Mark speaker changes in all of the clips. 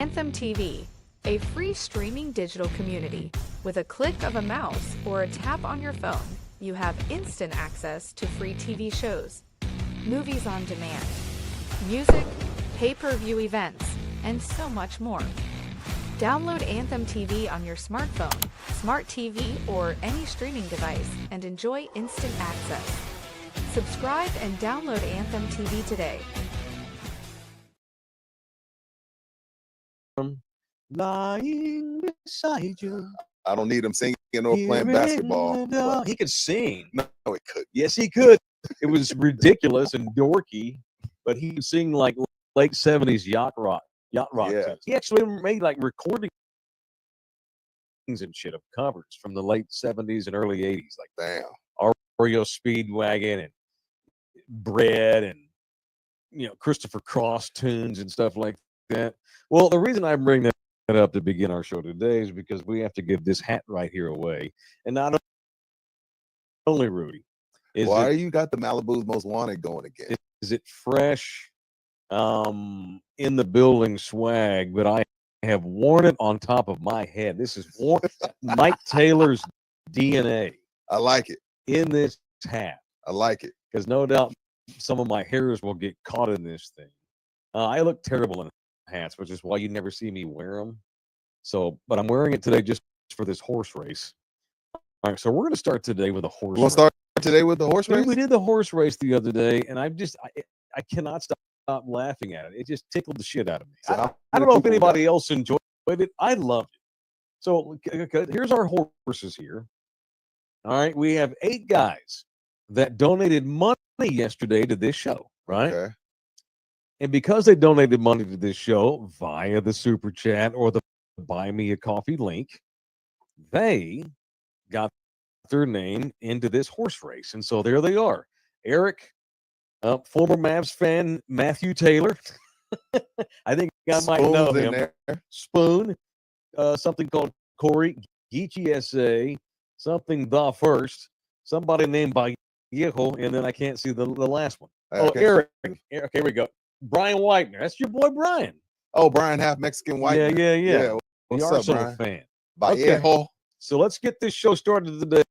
Speaker 1: Anthem TV, a free streaming digital community. With a click of a mouse or a tap on your phone, you have instant access to free TV shows, movies on demand, music, pay-per-view events, and so much more. Download Anthem TV on your smartphone, smart TV, or any streaming device and enjoy instant access. Subscribe and download Anthem TV today.
Speaker 2: Lying beside you.
Speaker 3: I don't need him singing or playing basketball.
Speaker 2: No, he could sing.
Speaker 3: No, he could.
Speaker 2: Yes, he could. It was ridiculous and dorky, but he could sing like late 70s yacht rock. Yeah. Tunes. He actually made like recordings and shit of covers from the late 70s and early 80s, like
Speaker 3: damn,
Speaker 2: REO Speedwagon and Bread and Christopher Cross tunes and stuff like that. Well, the reason I bring that up to begin our show today is because we have to give this hat right here away, and not only Rudy.
Speaker 3: Why you got the Malibu's Most Wanted going again?
Speaker 2: Is it fresh? In the building swag, but I have worn it on top of my head. This is Mike Taylor's DNA.
Speaker 3: I like it.
Speaker 2: In this hat.
Speaker 3: I like it.
Speaker 2: Because no doubt some of my hairs will get caught in this thing. I look terrible in hats, which is why you never see me wear them. But I'm wearing it today just for this horse race. All right, so we're going to start today with a horse race.
Speaker 3: We'll start today with the horse race?
Speaker 2: We did the horse race the other day, and I cannot stop laughing at it. It just tickled the shit out of me.
Speaker 3: So
Speaker 2: I don't know if anybody else enjoyed it. I loved it. So here's our horses here. All right, we have 8 guys that donated money yesterday to this show, right?
Speaker 3: Okay.
Speaker 2: And because they donated money to this show via the super chat or the buy me a coffee link, they got their name into this horse race. And so there they are. Eric, former Mavs fan Matthew Taylor. I think I might know him. Spoon. Something called Corey. Geechee SA. Something The First. Somebody named Vallejo. And then I can't see the last one.
Speaker 3: Okay.
Speaker 2: Eric. Okay, here we go. Brian Whitener. That's your boy Brian.
Speaker 3: Oh, Brian, half Mexican white.
Speaker 2: Yeah.
Speaker 3: What's
Speaker 2: the Arsenal
Speaker 3: up,
Speaker 2: fan.
Speaker 3: Vallejo.
Speaker 2: Okay. So let's get this show started today.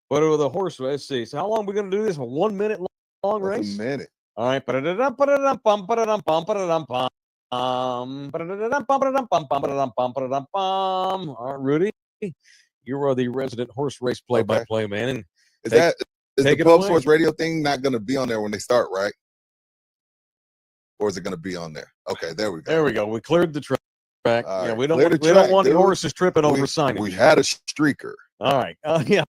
Speaker 2: Whatever the horse race. Let's see. So how long are we going to do this? A 1 minute long race?
Speaker 3: A minute.
Speaker 2: All right. All right, Rudy, you are the resident horse race play-by-play man. And
Speaker 3: is the Pub Sports Radio thing not going to be on there when they start, right? Or is it going to be on there? Okay, there we go.
Speaker 2: There we go. We cleared the track.
Speaker 3: Right.
Speaker 2: Yeah, we don't want horses tripping over signage.
Speaker 3: We had a streaker.
Speaker 2: All right. Yeah.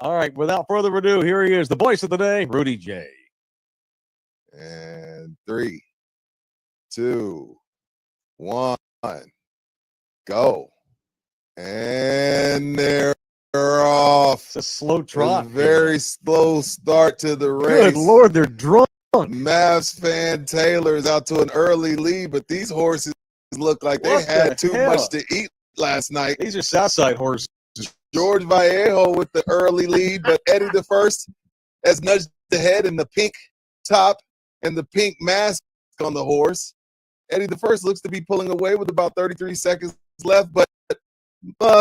Speaker 2: All right. Without further ado, here he is, the voice of the day, Rudy J.
Speaker 3: And 3, 2, 1, go. And they're off.
Speaker 2: It's a slow trot.
Speaker 3: It's a very slow start to the race.
Speaker 2: Good Lord, they're drunk.
Speaker 3: Mavs fan Taylor is out to an early lead, but these horses look like they had too much to eat last night.
Speaker 2: These are Southside horses.
Speaker 3: George Vallejo with the early lead, but Eddie the First has nudged ahead in the pink top and the pink mask on the horse. Eddie the First looks to be pulling away with about 33 seconds left, but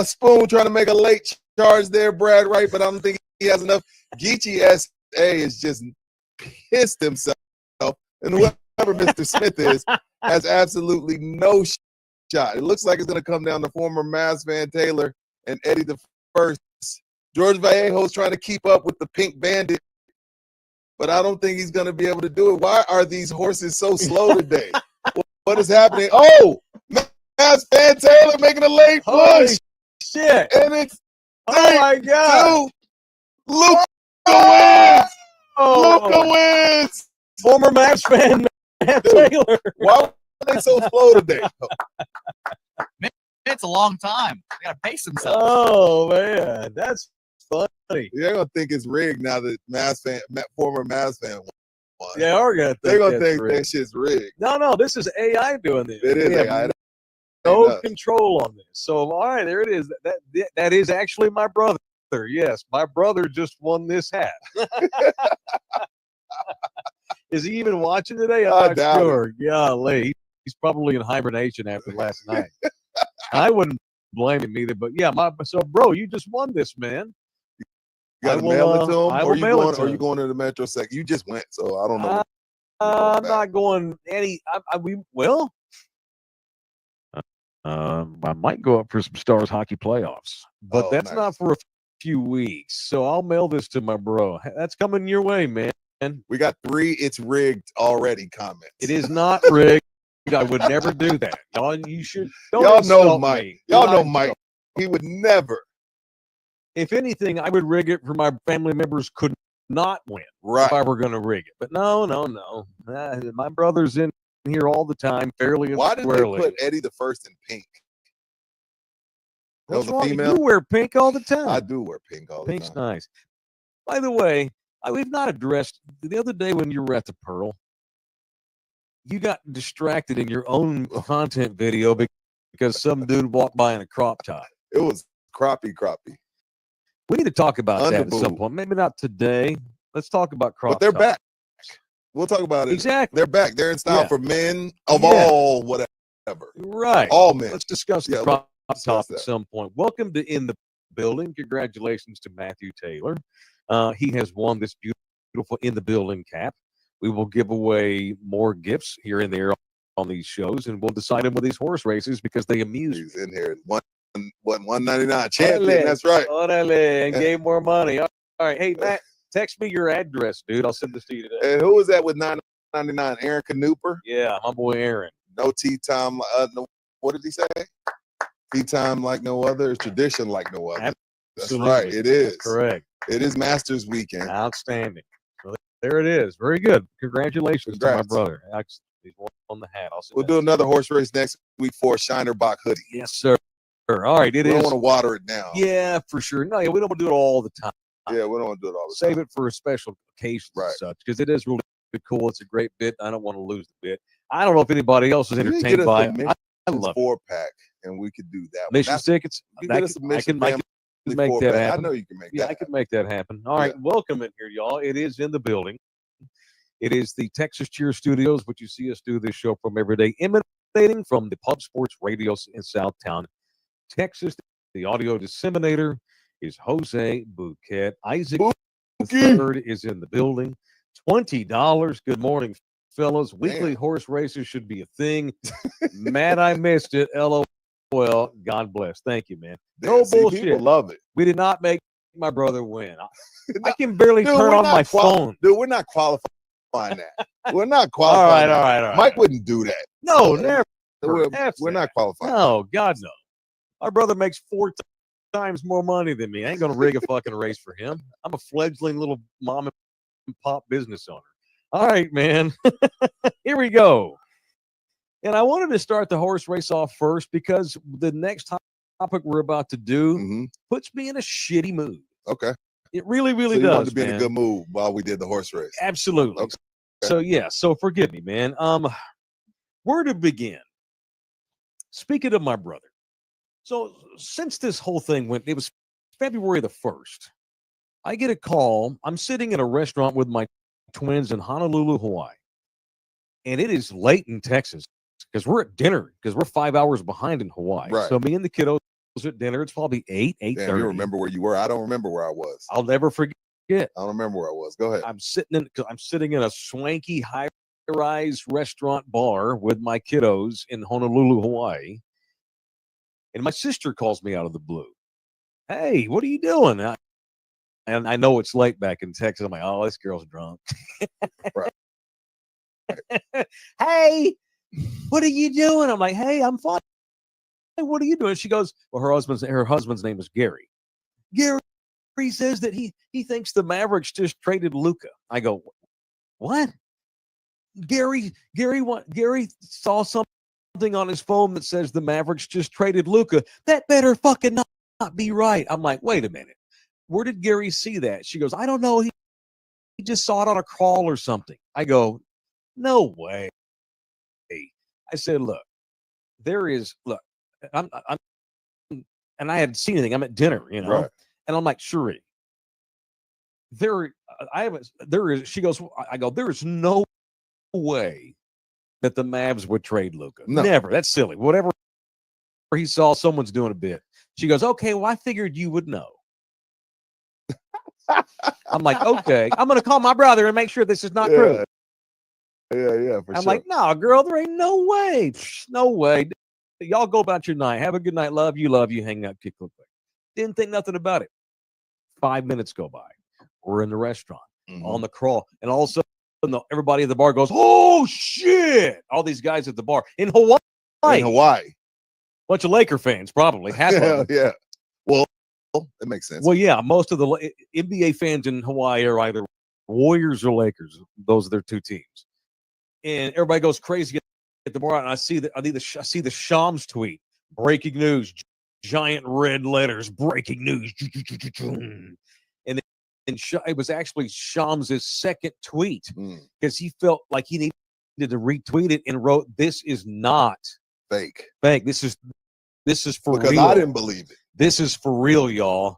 Speaker 3: Spoon trying to make a late charge there, Brad Wright, but I don't think he has enough. Geechee SA is just pissed himself, and whoever Mr. Smith is has absolutely no shot. It looks like it's going to come down to former Mavs fan Taylor and Eddie the First. George Vallejo's trying to keep up with the Pink Bandit, but I don't think he's going to be able to do it. Why are these horses so slow today? What is happening? Oh, Mavs fan Taylor making a late push.
Speaker 2: Shit.
Speaker 3: And it's
Speaker 2: my God.
Speaker 3: Luka wins. Luka wins.
Speaker 2: Former Mavs fan Matt Taylor.
Speaker 3: Why are they so slow today?
Speaker 4: It's a long time. They gotta pace themselves.
Speaker 2: Oh man, that's funny.
Speaker 3: They're gonna think it's rigged now that former Mavs fan won.
Speaker 2: They are gonna think
Speaker 3: they're gonna think that shit's rigged.
Speaker 2: No, this is AI doing this.
Speaker 3: It is AI.
Speaker 2: No control on this. So all right, there it is. That is actually my brother. Yes, my brother just won this hat. Is he even watching today? I'm not sure. Golly, He's probably in hibernation after last night. I wouldn't blame him either. But yeah, so bro, you just won this, man.
Speaker 3: You got
Speaker 2: I
Speaker 3: to
Speaker 2: will,
Speaker 3: mail it to him,
Speaker 2: I
Speaker 3: or
Speaker 2: will
Speaker 3: you
Speaker 2: mail it
Speaker 3: going,
Speaker 2: to
Speaker 3: or you
Speaker 2: him.
Speaker 3: going to the Metro Sec? You just went, so I don't know.
Speaker 2: I'm not going any. I might go up for some Stars hockey playoffs, but
Speaker 3: Oh,
Speaker 2: that's
Speaker 3: nice.
Speaker 2: not for a few weeks. So I'll mail this to my bro. That's coming your way, man.
Speaker 3: We got 3 "it's rigged" already comments.
Speaker 2: It is not rigged. I would never do that. Y'all, you should. Don't
Speaker 3: Y'all know
Speaker 2: insult
Speaker 3: Mike.
Speaker 2: me.
Speaker 3: Y'all
Speaker 2: Do
Speaker 3: know
Speaker 2: not
Speaker 3: Mike.
Speaker 2: insult.
Speaker 3: He would never.
Speaker 2: If anything, I would rig it for my family members could not win
Speaker 3: Right.
Speaker 2: if I were going to rig it. But no. My brother's in here all the time, fairly and
Speaker 3: Why did they
Speaker 2: squarely.
Speaker 3: put Eddie the First in pink? That
Speaker 2: What's
Speaker 3: was a
Speaker 2: wrong?
Speaker 3: female?
Speaker 2: You wear pink all the time.
Speaker 3: I do wear pink all the
Speaker 2: Pink's
Speaker 3: time.
Speaker 2: nice. By the way, we've not addressed the other day when you were at the Pearl. You got distracted in your own content video because some dude walked by in a crop top.
Speaker 3: It was crappie.
Speaker 2: We need to talk about that at some
Speaker 3: Underboob.
Speaker 2: point. Maybe not today. Let's talk about crop
Speaker 3: But they're
Speaker 2: top.
Speaker 3: back. We'll talk about it.
Speaker 2: Exactly.
Speaker 3: They're back. They're in style
Speaker 2: Yeah.
Speaker 3: for men of
Speaker 2: Yeah.
Speaker 3: all whatever.
Speaker 2: Right.
Speaker 3: All men.
Speaker 2: Let's discuss the
Speaker 3: Yeah,
Speaker 2: crop
Speaker 3: let's
Speaker 2: top
Speaker 3: discuss
Speaker 2: at
Speaker 3: that.
Speaker 2: some point. Welcome to In the Building. Congratulations to Matthew Taylor. He has won this beautiful In the Building cap. We will give away more gifts here and there on these shows, and we'll decide them with these horse races because they amuse me.
Speaker 3: He's in here. $199 champion. That's right.
Speaker 2: Orale, and gave more money. All right. Hey, Matt, text me your address, dude. I'll send this to you today.
Speaker 3: And who was that with $9.99? Aaron Canooper?
Speaker 2: Yeah, my boy Aaron.
Speaker 3: No tea time. What did he say? Tea time like no other. Tradition like no other. That's
Speaker 2: Absolutely.
Speaker 3: right. It is.
Speaker 2: That's correct.
Speaker 3: It is Masters weekend.
Speaker 2: Outstanding. So there it is. Very good. Congratulations to my
Speaker 3: Congrats.
Speaker 2: brother. He's on the hat.
Speaker 3: We'll do another horse race next week for a Shiner Bach hoodie.
Speaker 2: Yes, sir. All right.
Speaker 3: We
Speaker 2: It
Speaker 3: don't
Speaker 2: is.
Speaker 3: want to water it down.
Speaker 2: Yeah, for sure. No, yeah, we don't want to do it all the time.
Speaker 3: Yeah, we don't want to do it all the
Speaker 2: Save
Speaker 3: time.
Speaker 2: it for a special occasion
Speaker 3: Right.
Speaker 2: and such because it is really cool. It's a great bit. I don't want to lose the bit. I don't know if anybody else is
Speaker 3: You need to
Speaker 2: entertained
Speaker 3: get us
Speaker 2: by
Speaker 3: a
Speaker 2: it.
Speaker 3: Missions
Speaker 2: I love it.
Speaker 3: 4-pack, and we could do that. one.
Speaker 2: Mission
Speaker 3: That's-
Speaker 2: tickets.
Speaker 3: you
Speaker 2: I
Speaker 3: get us a
Speaker 2: can
Speaker 3: Mission
Speaker 2: make
Speaker 3: Family
Speaker 2: that
Speaker 3: 4-pack. I
Speaker 2: happen.
Speaker 3: know you can make
Speaker 2: Yeah,
Speaker 3: that
Speaker 2: I can make that happen. All right, welcome in here, y'all. It is In the Building. It is the Texas Cheer Studios, which you see us do this show from every day, emanating from the Pub Sports Radio in Southtown, Texas. The audio disseminator is Jose Bouquet. Isaac III is in the building. $20. Good morning, fellas. Weekly horse races should be a thing. Matt, I missed it. LOL. God bless. Thank you, man. No
Speaker 3: See,
Speaker 2: bullshit.
Speaker 3: People love it.
Speaker 2: We did not make my brother win. I can barely
Speaker 3: Dude,
Speaker 2: turn
Speaker 3: we're
Speaker 2: on
Speaker 3: not
Speaker 2: my phone.
Speaker 3: Dude, we're not qualifying that. We're not qualifying.
Speaker 2: All right.
Speaker 3: Mike wouldn't do that.
Speaker 2: No, never.
Speaker 3: We're
Speaker 2: F
Speaker 3: not
Speaker 2: that.
Speaker 3: qualifying.
Speaker 2: No, God, no. My brother makes 4 times more money than me. I ain't going to rig a fucking race for him. I'm a fledgling little mom and pop business owner. All right, man. Here we go. And I wanted to start the horse race off first because the next topic we're about to do
Speaker 3: Mhm.
Speaker 2: puts me in a shitty mood.
Speaker 3: Okay.
Speaker 2: It really,
Speaker 3: So
Speaker 2: really
Speaker 3: you
Speaker 2: does.
Speaker 3: wanted to be in a
Speaker 2: man.
Speaker 3: good mood while we did the horse race.
Speaker 2: Absolutely.
Speaker 3: Okay.
Speaker 2: So yeah, so forgive me, man. Where to begin? Speaking of my brother. So since this whole thing went, it was February the 1st. I get a call. I'm sitting in a restaurant with my twins in Honolulu, Hawaii. And it is late in Texas because we're at dinner because we're 5 hours behind in Hawaii.
Speaker 3: Right.
Speaker 2: So me and the kiddos at dinner. It's probably 8:30.
Speaker 3: Damn, you remember where you were? I don't remember where I was.
Speaker 2: I'll never forget.
Speaker 3: I don't remember where I was. Go ahead.
Speaker 2: I'm sitting in a swanky high-rise restaurant bar with my kiddos in Honolulu, Hawaii. And my sister calls me out of the blue. Hey, what are you doing? And I know it's late back in Texas. I'm like, oh, this girl's drunk.
Speaker 3: Right.
Speaker 2: Hey, what are you doing? I'm like, hey, I'm fine. Hey, what are you doing? She goes, well, her husband's name is Gary. Gary says that he thinks the Mavericks just traded Luka. I go, what? Gary saw something on his phone that says the Mavericks just traded Luka. That better fucking not be right. I'm like, wait a minute. Where did Gary see that? She goes, I don't know. He just saw it on a crawl or something. I go, no way. I said, look, I'm and I hadn't seen anything. I'm at dinner,
Speaker 3: Right.
Speaker 2: and I'm like, Cherie, she goes, I go, there is no way that the Mavs would trade Luka.
Speaker 3: No.
Speaker 2: Never. That's silly. Whatever he saw, someone's doing a bit. She goes, okay, well, I figured you would know. I'm like, okay, I'm going to call my brother and make sure this is not true.
Speaker 3: Yeah, for
Speaker 2: I'm
Speaker 3: sure.
Speaker 2: like, no, girl, there ain't no way. No way. Y'all go about your night. Have a good night. Love you, hang out, kick quick. Didn't think nothing about it. 5 minutes go by. We're in the restaurant on the crawl. And all of a sudden, everybody at the bar goes, oh, shit. All these guys at the bar in Hawaii.
Speaker 3: In Hawaii.
Speaker 2: Bunch of Laker fans, probably. Half of them.
Speaker 3: Yeah. Well, it makes sense.
Speaker 2: Well, yeah, most of the NBA fans in Hawaii are either Warriors or Lakers. Those are their two teams. And everybody goes crazy at the bar. And I see the Shams tweet. Breaking news. Giant red letters. Breaking news. And it was actually Shams' second tweet because he felt like he needed to retweet it and wrote, "This is not
Speaker 3: fake.
Speaker 2: This is for
Speaker 3: because
Speaker 2: real.
Speaker 3: I didn't believe it.
Speaker 2: This is for real, y'all."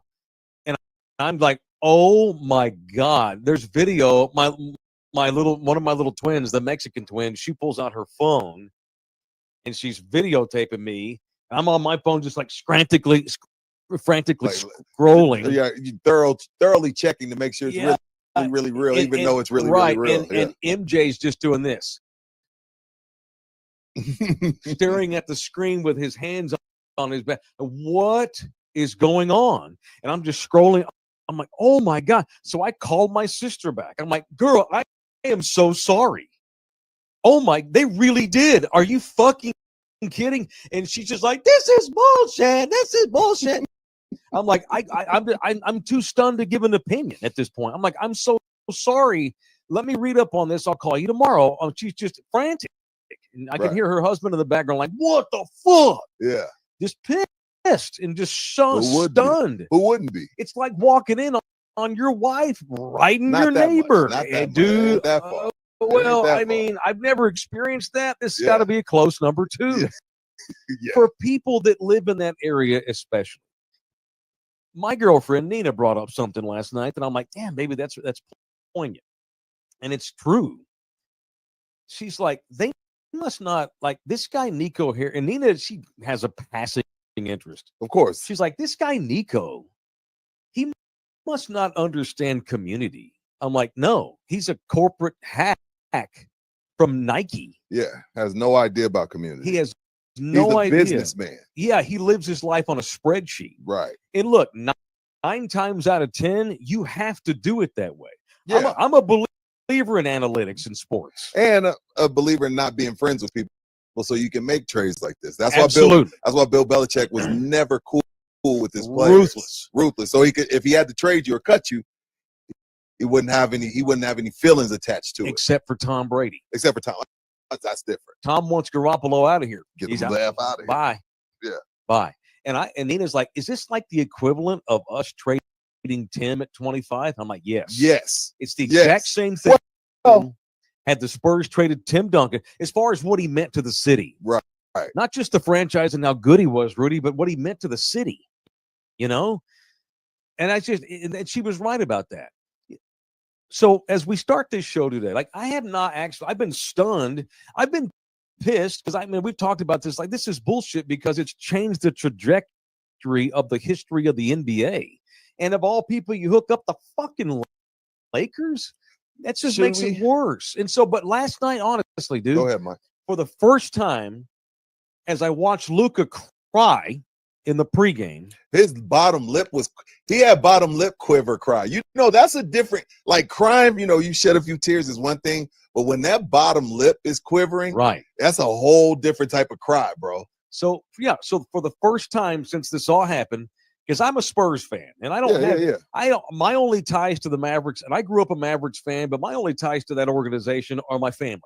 Speaker 2: And I'm like, oh my God, there's video. One of my little twins, the Mexican twin, she pulls out her phone and she's videotaping me. I'm on my phone just like frantically scrolling.
Speaker 3: Yeah, you thoroughly checking to make sure it's really real, even though it's really real.
Speaker 2: And MJ's just doing this. Staring at the screen with his hands on his back. What is going on? And I'm just scrolling. I'm like, oh my God. So I called my sister back. I'm like, girl, I am so sorry. Oh my, they really did. Are you fucking kidding? And she's just like, this is bullshit. I'm like, I'm too stunned to give an opinion at this point. I'm like, I'm so sorry. Let me read up on this. I'll call you tomorrow. She's just frantic. And I can hear her husband in the background like, what the fuck?
Speaker 3: Yeah.
Speaker 2: Just pissed and just stunned.
Speaker 3: Who wouldn't be?
Speaker 2: It's like walking in on your wife riding your neighbor. Dude, well, I mean, I've never experienced that. This has got to be a close number 2.
Speaker 3: Yeah.
Speaker 2: For people that live in that area especially. My girlfriend, Nina, brought up something last night that I'm like, damn, maybe that's poignant. And it's true. She's like, they must not like this guy Nico here. And Nina, she has a passing interest.
Speaker 3: Of course.
Speaker 2: She's like, this guy Nico, he must not understand community. I'm like, no, he's a corporate hack from Nike.
Speaker 3: Yeah, has no idea about community.
Speaker 2: He has no idea.
Speaker 3: Businessman.
Speaker 2: Yeah, he lives his life on a spreadsheet.
Speaker 3: Right.
Speaker 2: And look, 9 times out of 10, you have to do it that way.
Speaker 3: Yeah.
Speaker 2: I'm a believer in analytics in sports.
Speaker 3: And a believer in not being friends with people so you can make trades like this. That's
Speaker 2: Absolutely.
Speaker 3: why Bill Belichick was never cool with his players. Ruthless. So if he had to trade you or cut you, he wouldn't have any feelings attached to it.
Speaker 2: Except for Tom Brady.
Speaker 3: Except for Tom. That's different.
Speaker 2: Tom wants Garoppolo out of here.
Speaker 3: Get the F out of here.
Speaker 2: Bye.
Speaker 3: Yeah.
Speaker 2: Bye. And Nina's like, is this like the equivalent of us trading Tim at 25? I'm like, yes.
Speaker 3: Yes.
Speaker 2: It's the exact same thing.
Speaker 3: Well,
Speaker 2: had the Spurs traded Tim Duncan as far as what he meant to the city.
Speaker 3: Right.
Speaker 2: Not just the franchise and how good he was, Rudy, but what he meant to the city. You know? And she was right about that. So as we start this show today, like I've been stunned. I've been pissed because we've talked about this. Like, this is bullshit because it's changed the trajectory of the history of the NBA. And of all people, you hook up the fucking Lakers. That just makes it worse. And so, but last night, honestly, dude,
Speaker 3: go ahead, Mike.
Speaker 2: For the first time, as I watched Luka cry in the pregame,
Speaker 3: his bottom lip he had bottom lip quiver cry. You know, that's a different, like, crime, you shed a few tears is one thing, but when that bottom lip is quivering,
Speaker 2: right,
Speaker 3: that's a whole different type of cry, bro.
Speaker 2: So for the first time since this all happened, because I'm a Spurs fan, and I don't my only ties to the Mavericks, and I grew up a Mavericks fan, but my only ties to that organization are my family.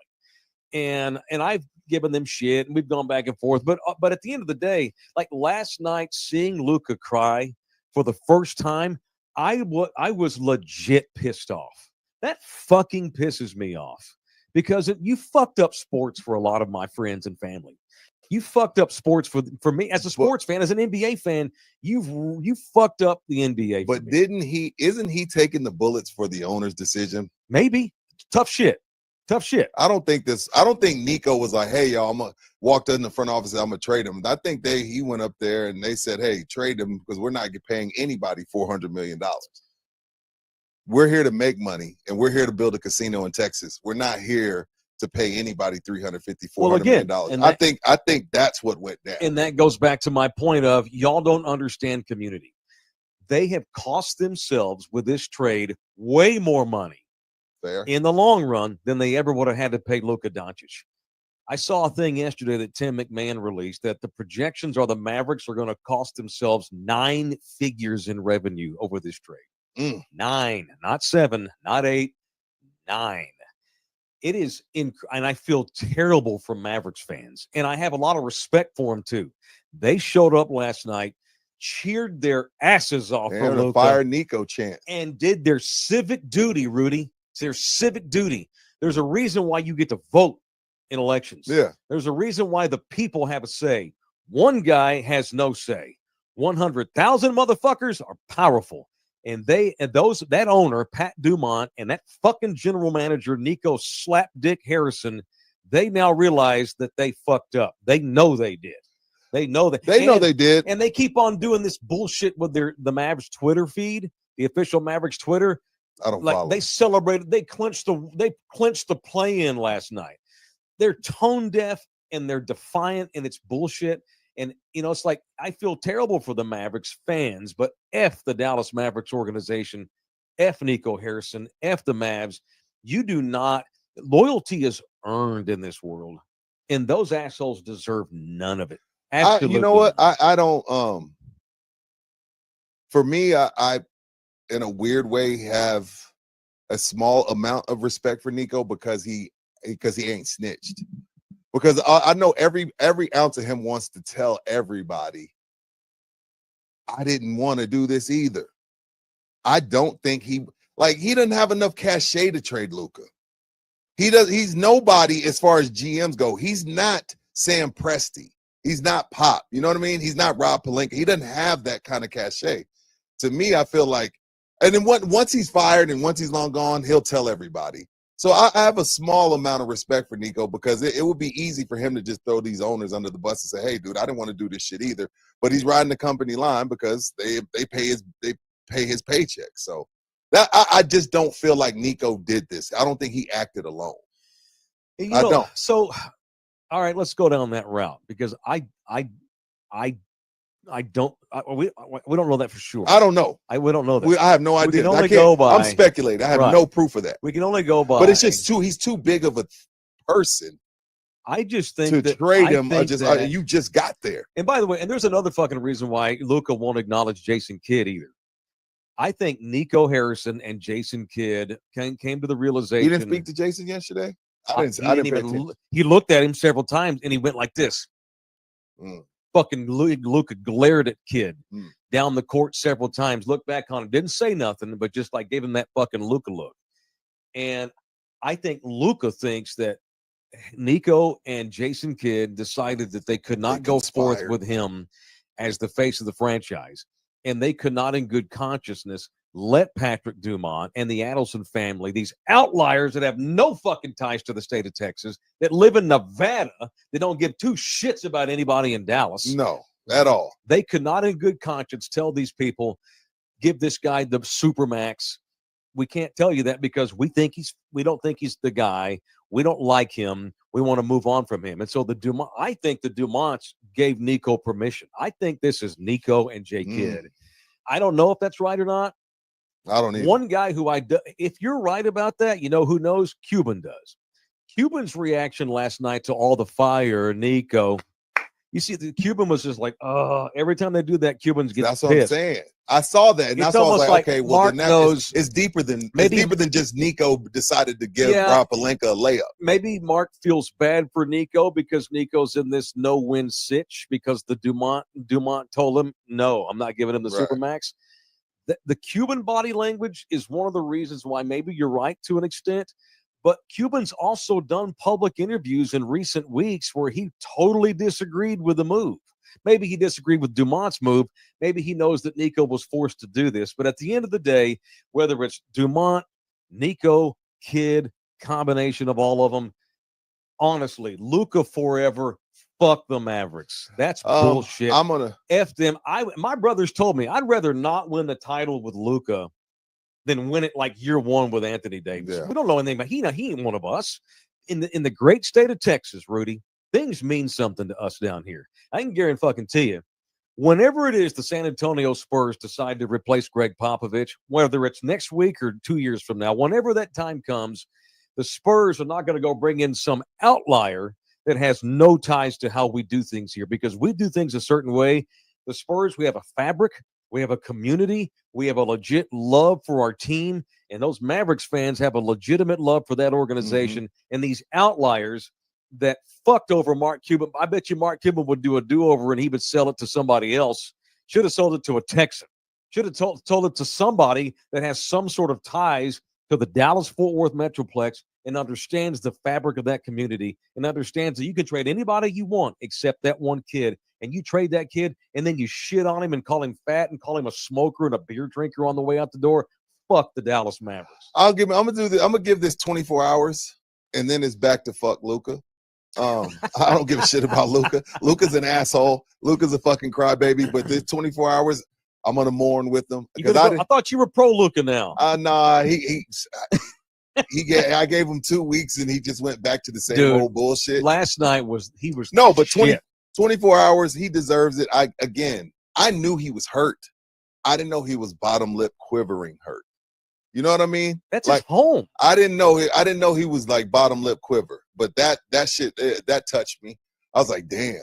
Speaker 2: And I've given them shit, and we've gone back and forth. But at the end of the day, like last night, seeing Luka cry for the first time, I was legit pissed off. That fucking pisses me off because you fucked up sports for a lot of my friends and family. You fucked up sports for me as a sports fan, as an NBA fan. You fucked up the NBA.
Speaker 3: But isn't he taking the bullets for the owner's decision?
Speaker 2: Maybe. Tough shit. Tough shit.
Speaker 3: I don't think Nico was like, hey, y'all, I'm gonna walk in the front office and I'm gonna trade him. I think he went up there and they said, hey, trade him because we're not paying anybody $400 million. We're here to make money and we're here to build a casino in Texas. We're not here to pay anybody $350-400 million.
Speaker 2: And
Speaker 3: I think that's what went down.
Speaker 2: And that goes back to my point of y'all don't understand community. They have cost themselves with this trade way more money
Speaker 3: Fair.
Speaker 2: in the long run than they ever would have had to pay Luka Doncic. I saw a thing yesterday that Tim McMahon released that the projections are the Mavericks are going to cost themselves 9 figures in revenue over this trade. 9, not 7, not 8, 9. It is and I feel terrible for Mavericks fans, and I have a lot of respect for them too. They showed up last night, cheered their asses off for
Speaker 3: the
Speaker 2: Luka,
Speaker 3: fire Nico chant,
Speaker 2: and did their civic duty, Rudy. It's their civic duty. There's a reason why you get to vote in elections.
Speaker 3: Yeah.
Speaker 2: There's a reason why the people have a say. One guy has no say. 100,000 motherfuckers are powerful. And that owner, Pat Dumont, and that fucking general manager, Nico Slapdick Harrison, they now realize that they fucked up. They know they did. They know that.
Speaker 3: They know they did.
Speaker 2: And they keep on doing this bullshit with the Mavericks Twitter feed, the official Mavericks Twitter.
Speaker 3: I don't
Speaker 2: like
Speaker 3: follow.
Speaker 2: They celebrated. They clinched the play-in last night. They're tone deaf and they're defiant, and it's bullshit. And it's like I feel terrible for the Mavericks fans, but F the Dallas Mavericks organization, F Nico Harrison, F the Mavs. You do not. Loyalty is earned in this world, and those assholes deserve none of it. Absolutely.
Speaker 3: You know what? I don't. For me, I in a weird way have a small amount of respect for Nico because he ain't snitched. Because I know every ounce of him wants to tell everybody, I didn't want to do this either. I don't think he doesn't have enough cachet to trade Luka. He's nobody as far as GMs go. He's not Sam Presti. He's not Pop. You know what I mean? He's not Rob Pelinka. He doesn't have that kind of cachet. To me, I feel like, and then once he's fired and once he's long gone, he'll tell everybody. So I have a small amount of respect for Nico because it would be easy for him to just throw these owners under the bus and say, hey, dude, I didn't want to do this shit either. But he's riding the company line because they pay his paycheck. So that I just don't feel like Nico did this. I don't think he acted alone. I don't.
Speaker 2: So, all right, let's go down that route because we don't know that for sure.
Speaker 3: I don't know.
Speaker 2: We don't know that.
Speaker 3: I have no idea.
Speaker 2: We can only go by.
Speaker 3: I'm speculating. I have no proof of that.
Speaker 2: We can only go by.
Speaker 3: But it's just he's too big of a person.
Speaker 2: I just think
Speaker 3: to trade him. You just got there.
Speaker 2: And by the way, and there's another fucking reason why Luka won't acknowledge Jason Kidd either. I think Nico Harrison and Jason Kidd came to the realization.
Speaker 3: You didn't speak to Jason yesterday? I didn't.
Speaker 2: He looked at him several times and he went like this. Fucking Luka glared at Kidd down the court several times, looked back on him, didn't say nothing, but just like gave him that fucking Luka look. And I think Luka thinks that Nico and Jason Kidd decided that they could not go forth with him as the face of the franchise. And they could not in good consciousness let Patrick Dumont and the Adelson family, these outliers that have no fucking ties to the state of Texas, that live in Nevada, that don't give two shits about anybody in Dallas.
Speaker 3: No, at all.
Speaker 2: They could not in good conscience tell these people, give this guy the supermax. We can't tell you that because we don't think he's the guy. We don't like him. We want to move on from him. And so I think the Dumonts gave Nico permission. I think this is Nico and Jay Kidd. I don't know if that's right or not.
Speaker 3: I don't either.
Speaker 2: One guy who if you're right about that, you know who knows? Cuban does. Cuban's reaction last night to all the fire, Nico. You see, the Cuban was just like, every time they do that, Cubans get pissed.
Speaker 3: That's what I'm saying. I saw that, and that's why I was like, okay, well, then it's deeper than just Nico decided to give Rob Pelinka a layup.
Speaker 2: Maybe Mark feels bad for Nico because Nico's in this no-win sitch because the Dumont told him, no, I'm not giving him the Supermax. The Cuban body language is one of the reasons why maybe you're right to an extent. But Cuban's also done public interviews in recent weeks where he totally disagreed with the move. Maybe he disagreed with Dumont's move. Maybe he knows that Nico was forced to do this. But at the end of the day, whether it's Dumont, Nico, Kidd, combination of all of them. Honestly, Luka forever. Fuck the Mavericks. That's bullshit.
Speaker 3: I'm gonna
Speaker 2: F them. My brothers told me I'd rather not win the title with Luka than win it like year one with Anthony Davis.
Speaker 3: Yeah.
Speaker 2: We don't know anything about he ain't one of us. In the great state of Texas, Rudy, things mean something to us down here. I can guarantee you, whenever it is the San Antonio Spurs decide to replace Greg Popovich, whether it's next week or 2 years from now, whenever that time comes, the Spurs are not going to go bring in some outlier that has no ties to how we do things here, because we do things a certain way. The Spurs, we have a fabric, we have a community, we have a legit love for our team, and those Mavericks fans have a legitimate love for that organization. And these outliers that fucked over Mark Cuban, I bet you Mark Cuban would do a do-over and he would sell it to somebody else. Should have sold it to a Texan. Should have told it to somebody that has some sort of ties to the Dallas-Fort Worth Metroplex and understands the fabric of that community and understands that you can trade anybody you want except that one kid. And you trade that kid and then you shit on him and call him fat and call him a smoker and a beer drinker on the way out the door. Fuck the Dallas Mavericks.
Speaker 3: I'm gonna give this 24 hours and then it's back to fuck Luka. I don't give a shit about Luka. Luka's an asshole. Luka's a fucking crybaby. But this 24 hours, I'm gonna mourn with them.
Speaker 2: I thought you were pro Luka now.
Speaker 3: Nah, I gave him 2 weeks and he just went back to the same old bullshit.
Speaker 2: Last night
Speaker 3: but 24 hours, he deserves it. I knew he was hurt. I didn't know he was bottom lip quivering hurt. You know what I mean?
Speaker 2: That's like home.
Speaker 3: I didn't know he was like bottom lip quiver. But that shit that touched me. I was like, damn,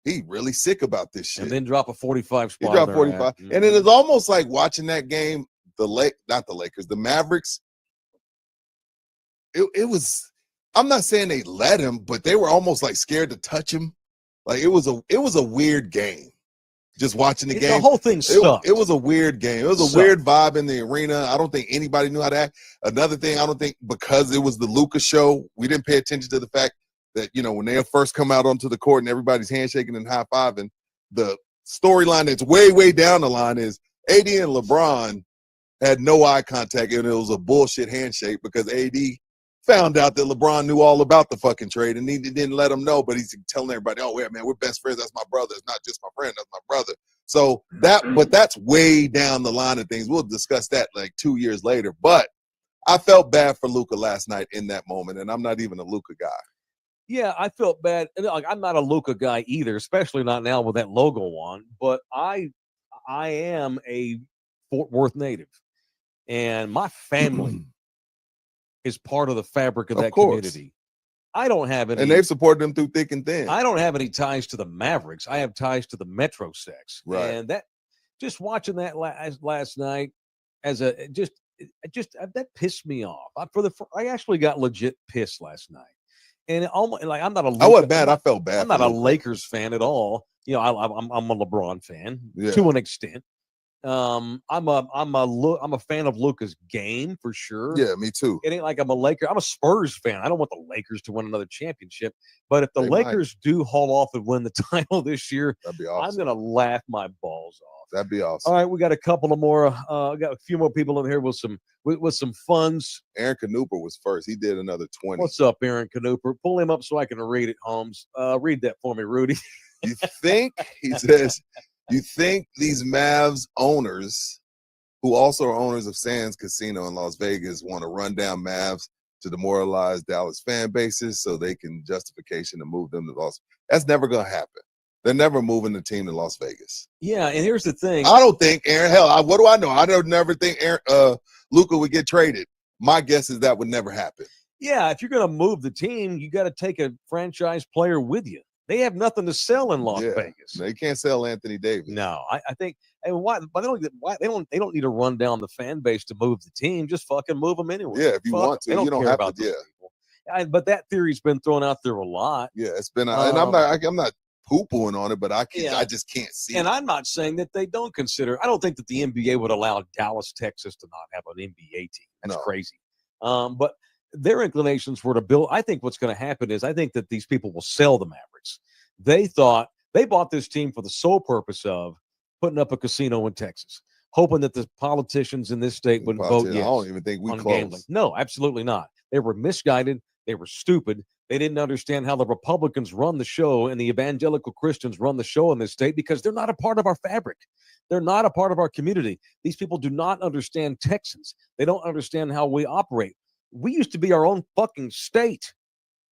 Speaker 3: he really sick about this shit.
Speaker 2: And then drop a 45 spot.
Speaker 3: He dropped 45. And it is almost like watching that game, not the Lakers, the Mavericks. It was, I'm not saying they let him, but they were almost like scared to touch him. Like it was a weird game. Just watching the game.
Speaker 2: The whole thing sucked.
Speaker 3: It was a weird game. It was a weird vibe in the arena. I don't think anybody knew how to act. Another thing, I don't think because it was the Luka show, we didn't pay attention to the fact that, when they first come out onto the court and everybody's handshaking and high-fiving, the storyline that's way, way down the line is AD and LeBron had no eye contact, and it was a bullshit handshake because AD found out that LeBron knew all about the fucking trade, and he didn't let him know, but he's telling everybody, oh, yeah, man, we're best friends. That's my brother. It's not just my friend. That's my brother. So but that's way down the line of things. We'll discuss that like 2 years later. But I felt bad for Luka last night in that moment, and I'm not even a Luka guy.
Speaker 2: Yeah, I felt bad. Like, I'm not a Luka guy either, especially not now with that logo on. But I am a Fort Worth native, and my family is part of the fabric of that community. I don't have any,
Speaker 3: and they've supported them through thick and thin.
Speaker 2: I don't have any ties to the Mavericks. I have ties to the Metro Sex,
Speaker 3: right?
Speaker 2: And that, just watching that last night, as that pissed me off. I actually got legit pissed last night, and it almost like I'm not a.
Speaker 3: I wasn't bad. I felt bad.
Speaker 2: I'm not a Lakers fan at all. I'm a LeBron fan to an extent. I'm a fan of Luka's game for sure.
Speaker 3: Yeah, me too.
Speaker 2: It ain't like I'm a Spurs fan. I don't want the Lakers to win another championship, but if the Lakers do haul off and win the title this year,
Speaker 3: that'd be awesome.
Speaker 2: I'm gonna laugh my balls off.
Speaker 3: That'd be awesome.
Speaker 2: All right, we got a couple of more. Got a few more people in here with some funds.
Speaker 3: Aaron Canuper was first. He did another 20.
Speaker 2: What's up, Aaron Canuper? Pull him up so I can read it, Holmes. Read that for me, Rudy.
Speaker 3: You think, he says, you think these Mavs owners, who also are owners of Sands Casino in Las Vegas, want to run down Mavs to demoralize Dallas fan bases so they can justification to move them to Las Vegas? That's never going to happen. They're never moving the team to Las Vegas.
Speaker 2: Yeah, and here's the thing.
Speaker 3: I don't think Aaron. Hell, what do I know? I don't never think Luka would get traded. My guess is that would never happen.
Speaker 2: Yeah, if you're going to move the team, you got to take a franchise player with you. They have nothing to sell in Las Vegas.
Speaker 3: They can't sell Anthony Davis.
Speaker 2: No, I think. And why? But they don't need to run down the fan base to move the team. Just fucking move them anyway.
Speaker 3: Yeah, if you want to, you don't have to. Yeah,
Speaker 2: but that theory's been thrown out there a lot.
Speaker 3: Yeah, it's been. And I'm not poo-pooing on it, but I just can't see.
Speaker 2: And
Speaker 3: it.
Speaker 2: I'm not saying that they don't consider. I don't think that the NBA would allow Dallas, Texas, to not have an NBA team. That's crazy. But their inclinations were to build. I think what's going to happen is I think that these people will sell the Mavericks. They thought they bought this team for the sole purpose of putting up a casino in Texas. hoping that the politicians in this state would vote
Speaker 3: I
Speaker 2: yes
Speaker 3: don't even think we
Speaker 2: on
Speaker 3: close.
Speaker 2: gambling. No, absolutely not. They were misguided. They were stupid. They didn't understand how the Republicans run the show and the evangelical Christians run the show in this state because they're not a part of our fabric. They're not a part of our community. These people do not understand Texans. They don't understand how we operate. We used to be our own fucking state.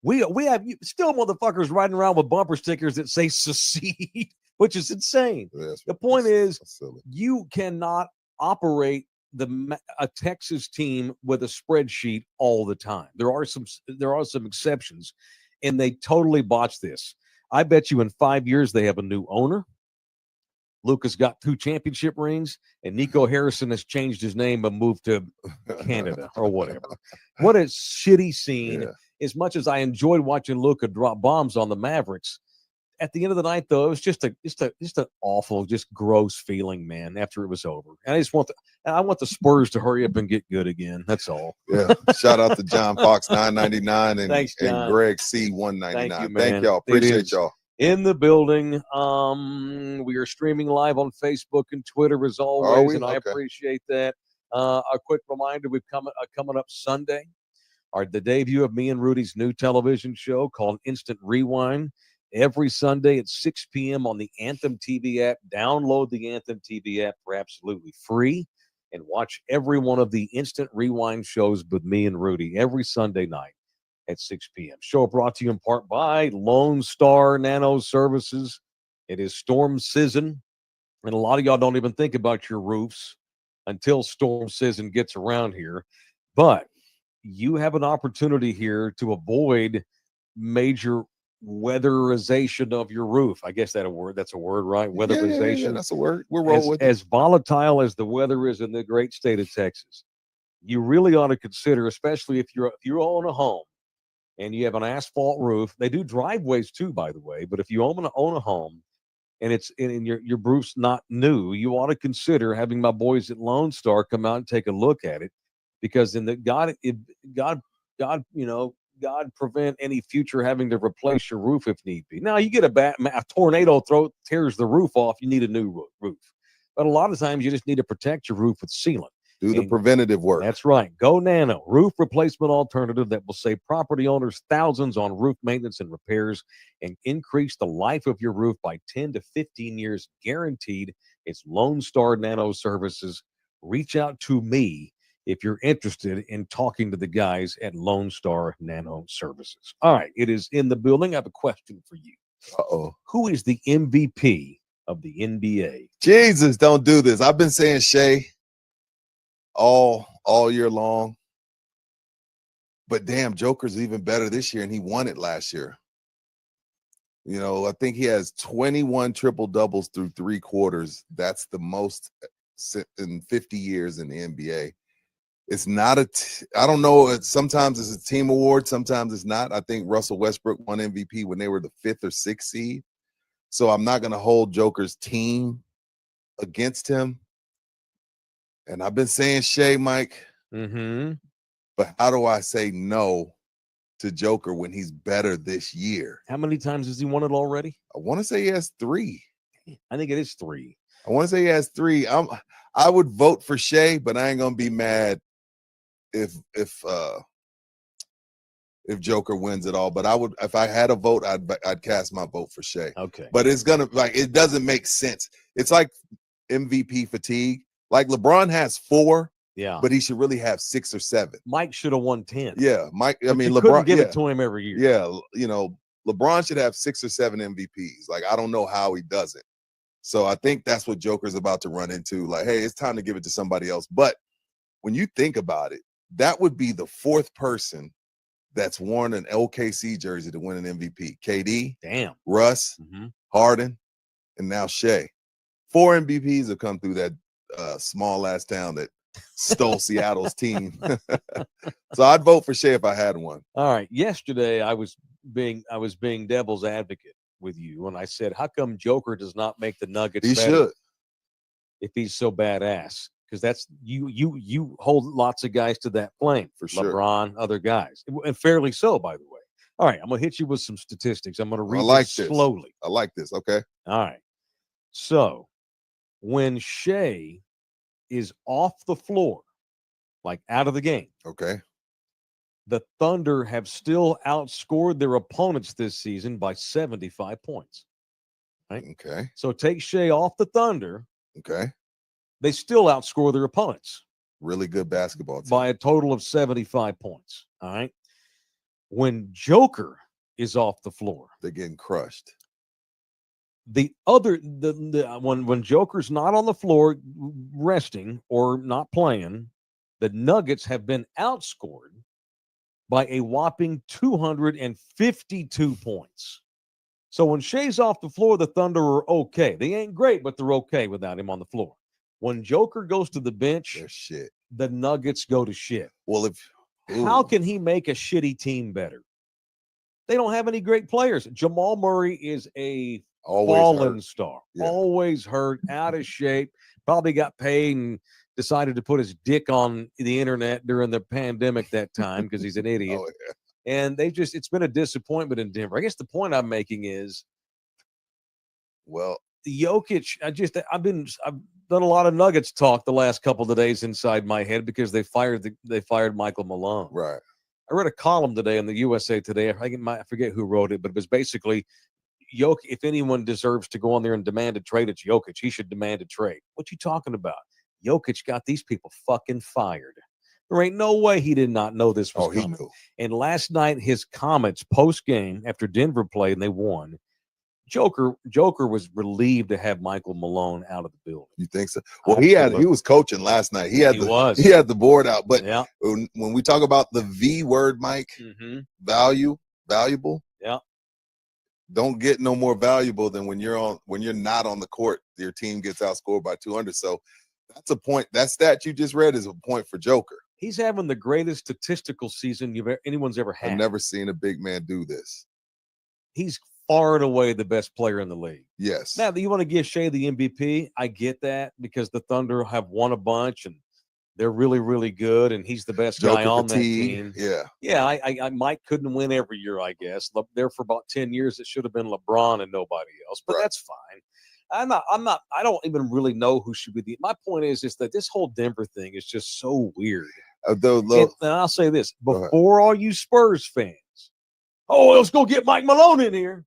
Speaker 2: We have still motherfuckers riding around with bumper stickers that say secede, which is insane. The point is, you cannot operate a Texas team with a spreadsheet all the time. There are some exceptions, and they totally botched this. I bet you in 5 years they have a new owner. Lucas got 2 championship rings, and Nico Harrison has changed his name and moved to Canada or whatever. What a shitty scene.
Speaker 3: Yeah.
Speaker 2: As much as I enjoyed watching Luka drop bombs on the Mavericks, at the end of the night, though, it was just an awful, just gross feeling, man. After it was over, and I want the Spurs to hurry up and get good again. That's all.
Speaker 3: Yeah. Shout out to John Fox 999 and
Speaker 2: Thanks,
Speaker 3: and Greg C 199.
Speaker 2: Thank you,
Speaker 3: Thank
Speaker 2: man.
Speaker 3: y'all.
Speaker 2: It
Speaker 3: Appreciate
Speaker 2: is
Speaker 3: y'all.
Speaker 2: in the building. We are streaming live on Facebook and Twitter as always, and I appreciate that. A quick reminder: we've coming up Sunday. The debut of me and Rudy's new television show called Instant Rewind. Every Sunday at 6 p.m. on the Anthem TV app. Download the Anthem TV app for absolutely free and watch every one of the Instant Rewind shows with me and Rudy every Sunday night at 6 p.m. Show brought to you in part by Lone Star Nano Services. It is storm season, and a lot of y'all don't even think about your roofs until storm season gets around here. But you have an opportunity here to avoid major weatherization of your roof. I guess that's a word, right? Weatherization.
Speaker 3: Yeah, that's a word. We're rolling with it.
Speaker 2: As volatile as the weather is in the great state of Texas, you really ought to consider, especially if you own a home and you have an asphalt roof. They do driveways too, by the way. But if you own a home and it's in your roof's not new, you ought to consider having my boys at Lone Star come out and take a look at it, because God prevent any future having to replace your roof if need be. Now, you get a tornado tears the roof off, you need a new roof. But a lot of times you just need to protect your roof with sealant.
Speaker 3: Do the preventative work.
Speaker 2: That's right. Go Nano, roof replacement alternative that will save property owners thousands on roof maintenance and repairs and increase the life of your roof by 10 to 15 years guaranteed. It's Lone Star Nano Services. Reach out to me if you're interested in talking to the guys at Lone Star Nano Services. All right, it is in the building. I have a question for you.
Speaker 3: Uh-oh.
Speaker 2: Who is the MVP of the NBA?
Speaker 3: Jesus, don't do this. I've been saying Shea all year long. But damn, Joker's even better this year, and he won it last year. You know, I think he has 21 triple-doubles through 3 quarters. That's the most in 50 years in the NBA. It's not I don't know. Sometimes it's a team award. Sometimes it's not. I think Russell Westbrook won MVP when they were the 5th or 6th seed. So I'm not going to hold Joker's team against him. And I've been saying Shea, Mike.
Speaker 2: Mm-hmm.
Speaker 3: But how do I say no to Joker when he's better this year?
Speaker 2: How many times has he won it already?
Speaker 3: I want to say he has 3.
Speaker 2: I think it is 3.
Speaker 3: I want to say he has 3. I would vote for Shea, but I ain't going to be mad if Joker wins it all. But I would, if I had a vote, I'd cast my vote for Shea.
Speaker 2: Okay.
Speaker 3: But it's gonna, like, it doesn't make sense. It's like MVP fatigue. Like LeBron has 4,
Speaker 2: yeah,
Speaker 3: but he should really have 6 or 7.
Speaker 2: Mike should have won 10.
Speaker 3: Yeah, Mike. I
Speaker 2: But
Speaker 3: mean,
Speaker 2: you
Speaker 3: LeBron
Speaker 2: couldn't give it to him every year.
Speaker 3: Yeah, you know, LeBron should have 6 or 7 MVPs. Like, I don't know how he does it. So I think that's what Joker's about to run into. Like, hey, it's time to give it to somebody else. But when you think about it, that would be the 4th person that's worn an OKC jersey to win an MVP. KD,
Speaker 2: damn,
Speaker 3: Russ, Harden, and now Shea. 4 MVPs have come through that small ass town that stole Seattle's team. So I'd vote for Shea if I had one.
Speaker 2: All right. Yesterday I was being devil's advocate with you, and I said, how come Joker does not make the Nuggets
Speaker 3: He
Speaker 2: better
Speaker 3: should,
Speaker 2: if he's so badass? Because that's you hold lots of guys to that flame.
Speaker 3: For sure.
Speaker 2: LeBron, other guys, and fairly so, by the way. All right, I'm gonna hit you with some statistics. I'm gonna read this slowly.
Speaker 3: I like this. Okay.
Speaker 2: All right. So when Shea is off the floor, like out of the game,
Speaker 3: Okay.
Speaker 2: the Thunder have still outscored their opponents this season by 75 points.
Speaker 3: Okay.
Speaker 2: So take Shea off the Thunder,
Speaker 3: Okay.
Speaker 2: they still outscore their opponents
Speaker 3: Really good basketball team.
Speaker 2: by a total of 75 points. All right. When Joker is off the floor,
Speaker 3: They're getting crushed.
Speaker 2: when Joker's not on the floor resting or not playing, the Nuggets have been outscored by a whopping 252 points. So when Shea's off the floor, the Thunder are okay. They ain't great, but they're okay without him on the floor. When Joker goes to the bench,
Speaker 3: They're shit.
Speaker 2: the Nuggets go to shit.
Speaker 3: Well,
Speaker 2: How can he make a shitty team better? They don't have any great players. Jamal Murray is a
Speaker 3: always
Speaker 2: fallen
Speaker 3: hurt.
Speaker 2: star,
Speaker 3: Yeah.
Speaker 2: always hurt, out of shape, probably got paid and decided to put his dick on the internet during the pandemic that time because he's an idiot.
Speaker 3: Oh, yeah.
Speaker 2: And it's been a disappointment in Denver. I guess the point I'm making is
Speaker 3: Well,
Speaker 2: Jokic, I've done a lot of Nuggets talk the last couple of days inside my head because they fired Michael Malone.
Speaker 3: right.
Speaker 2: I read a column today in the USA Today. I forget who wrote it, but it was basically Jokic. If anyone deserves to go on there and demand a trade, it's Jokic. He should demand a trade. What you talking about? Jokic got these people fucking fired. There ain't no way he did not know this was
Speaker 3: He
Speaker 2: coming.
Speaker 3: knew.
Speaker 2: And last night, his comments post game after Denver played and they won, Joker was relieved to have Michael Malone out of the building.
Speaker 3: You think so? Well, he was coaching last night. He had the board out. But
Speaker 2: yeah,
Speaker 3: when we talk about the V word, Mike, valuable.
Speaker 2: Yeah.
Speaker 3: Don't get no more valuable than when you're not on the court. Your team gets outscored by 200. So that's a point. That stat you just read is a point for Joker.
Speaker 2: He's having the greatest statistical season anyone's ever had.
Speaker 3: I've never seen a big man do this.
Speaker 2: He's far and away the best player in the league.
Speaker 3: Yes.
Speaker 2: Now, you want to give Shea the MVP? I get that because the Thunder have won a bunch and they're really, really good, and he's the best guy on that team.
Speaker 3: Yeah.
Speaker 2: Yeah, I Mike couldn't win every year, I guess. There for about 10 years, it should have been LeBron and nobody else, but that's fine. I don't even really know who should be my point is that this whole Denver thing is just so weird. And I'll say this before all you Spurs fans. Oh, let's go get Mike Malone in here.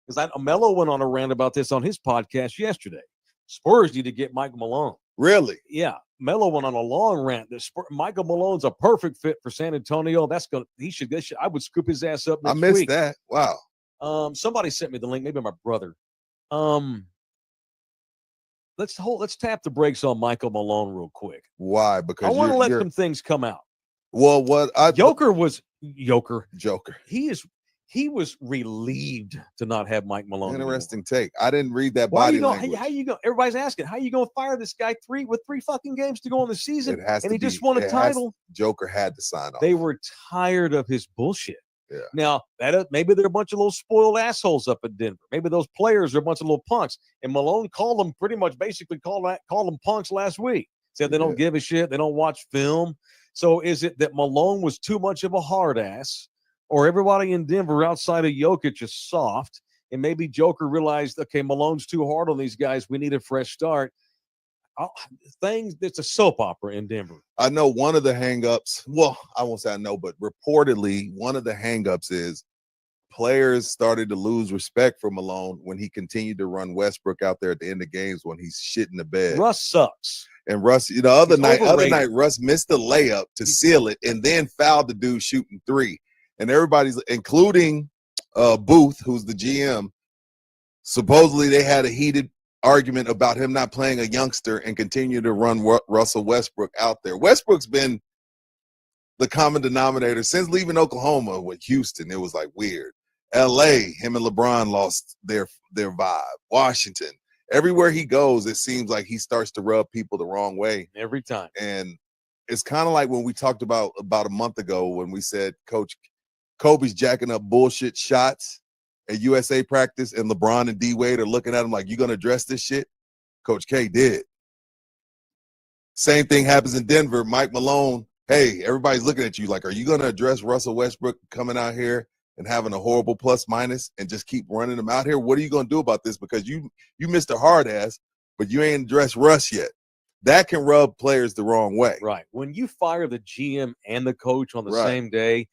Speaker 2: Because Melo went on a rant about this on his podcast yesterday. Spurs need to get Mike Malone.
Speaker 3: Really?
Speaker 2: Yeah. Melo went on a long rant that Michael Malone's a perfect fit for San Antonio. I would scoop his ass up next week.
Speaker 3: I missed that. Wow.
Speaker 2: Somebody sent me the link, maybe my brother. Let's tap the brakes on Michael Malone real quick.
Speaker 3: Why? Because
Speaker 2: I want to let some things come out.
Speaker 3: Well, Joker.
Speaker 2: He was relieved to not have Mike Malone.
Speaker 3: Interesting take. I didn't read that body language.
Speaker 2: How you go? Everybody's asking, how you going to fire this guy with three fucking games to go in the season? He just won a title.
Speaker 3: Joker had to sign off.
Speaker 2: They were tired of his bullshit.
Speaker 3: Yeah.
Speaker 2: Now, maybe they're a bunch of little spoiled assholes up in Denver. Maybe those players are a bunch of little punks. And Malone called them basically called them punks last week. Said they don't give a shit. They don't watch film. So is it that Malone was too much of a hard ass? Or everybody in Denver outside of Jokic is soft, and maybe Joker realized, okay, Malone's too hard on these guys. We need a fresh start. It's a soap opera in Denver.
Speaker 3: I know one of the hangups. Well, I won't say I know, but reportedly one of the hangups is players started to lose respect for Malone when he continued to run Westbrook out there at the end of games when he's shitting the bed.
Speaker 2: Russ sucks.
Speaker 3: And Russ, the other night, Russ missed the layup to seal it and then fouled the dude shooting three. And everybody's, including Booth, who's the GM, supposedly they had a heated argument about him not playing a youngster and continue to run Russell Westbrook out there. Westbrook's been the common denominator since leaving Oklahoma with Houston. It was like weird. LA, him and LeBron lost their vibe. Washington, everywhere he goes, it seems like he starts to rub people the wrong way.
Speaker 2: Every time.
Speaker 3: And it's kind of like when we talked about a month ago when we said Kobe's jacking up bullshit shots at USA practice, and LeBron and D-Wade are looking at him like, you going to address this shit? Coach K did. Same thing happens in Denver. Mike Malone, hey, everybody's looking at you like, are you going to address Russell Westbrook coming out here and having a horrible plus-minus and just keep running him out here? What are you going to do about this? Because you missed a hard ass, but you ain't addressed Russ yet. that can rub players the wrong way.
Speaker 2: Right. When you fire the GM and the coach on the
Speaker 3: Right.
Speaker 2: same day,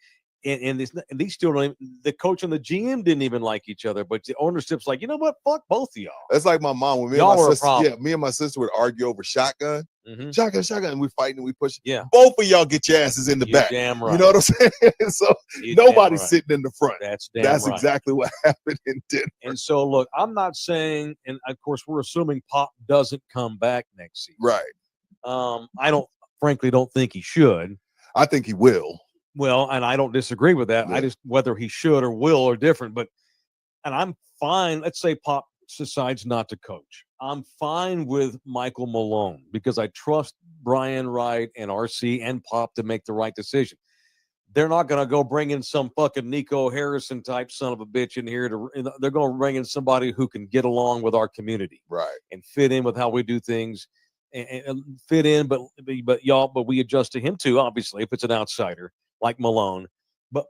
Speaker 2: and these still don't even, the coach and the GM didn't even like each other, but the ownership's like, you know what? Fuck both of y'all.
Speaker 3: That's like my mom when
Speaker 2: Y'all were a problem.
Speaker 3: me and my sister would argue over shotgun,
Speaker 2: Mhm.
Speaker 3: shotgun, and we fighting and we push.
Speaker 2: Yeah.
Speaker 3: Both of y'all get your asses in the
Speaker 2: You're
Speaker 3: back.
Speaker 2: damn right.
Speaker 3: You know what I'm saying? So
Speaker 2: You're damn
Speaker 3: nobody's
Speaker 2: right.
Speaker 3: sitting in the front.
Speaker 2: That's damn
Speaker 3: That's
Speaker 2: right.
Speaker 3: exactly what happened in Denver.
Speaker 2: And so, look, I'm not saying, and of course, we're assuming Pop doesn't come back next season.
Speaker 3: Right.
Speaker 2: I frankly don't think he should.
Speaker 3: I think he will.
Speaker 2: Well, and I don't disagree with that.
Speaker 3: Yeah.
Speaker 2: I just, whether he should or will are different. But, and I'm fine. Let's say Pop decides not to coach. I'm fine with Michael Malone because I trust Brian Wright and RC and Pop to make the right decision. They're not going to go bring in some fucking Nico Harrison type son of a bitch in here. They're going to bring in somebody who can get along with our community
Speaker 3: Right.
Speaker 2: and fit in with how we do things and fit in. But we adjust to him too, obviously, if it's an outsider like Malone. But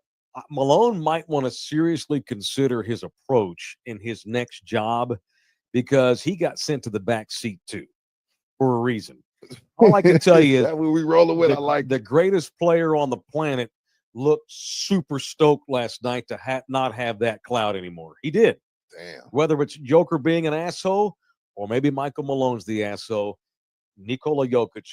Speaker 2: Malone might want to seriously consider his approach in his next job because he got sent to the back seat too for a reason. All I can tell you is
Speaker 3: that what we rolling with. I like
Speaker 2: the greatest player on the planet looked super stoked last night to not have that cloud anymore. He did.
Speaker 3: Damn.
Speaker 2: Whether it's Joker being an asshole or maybe Michael Malone's the asshole, Nikola Jokic,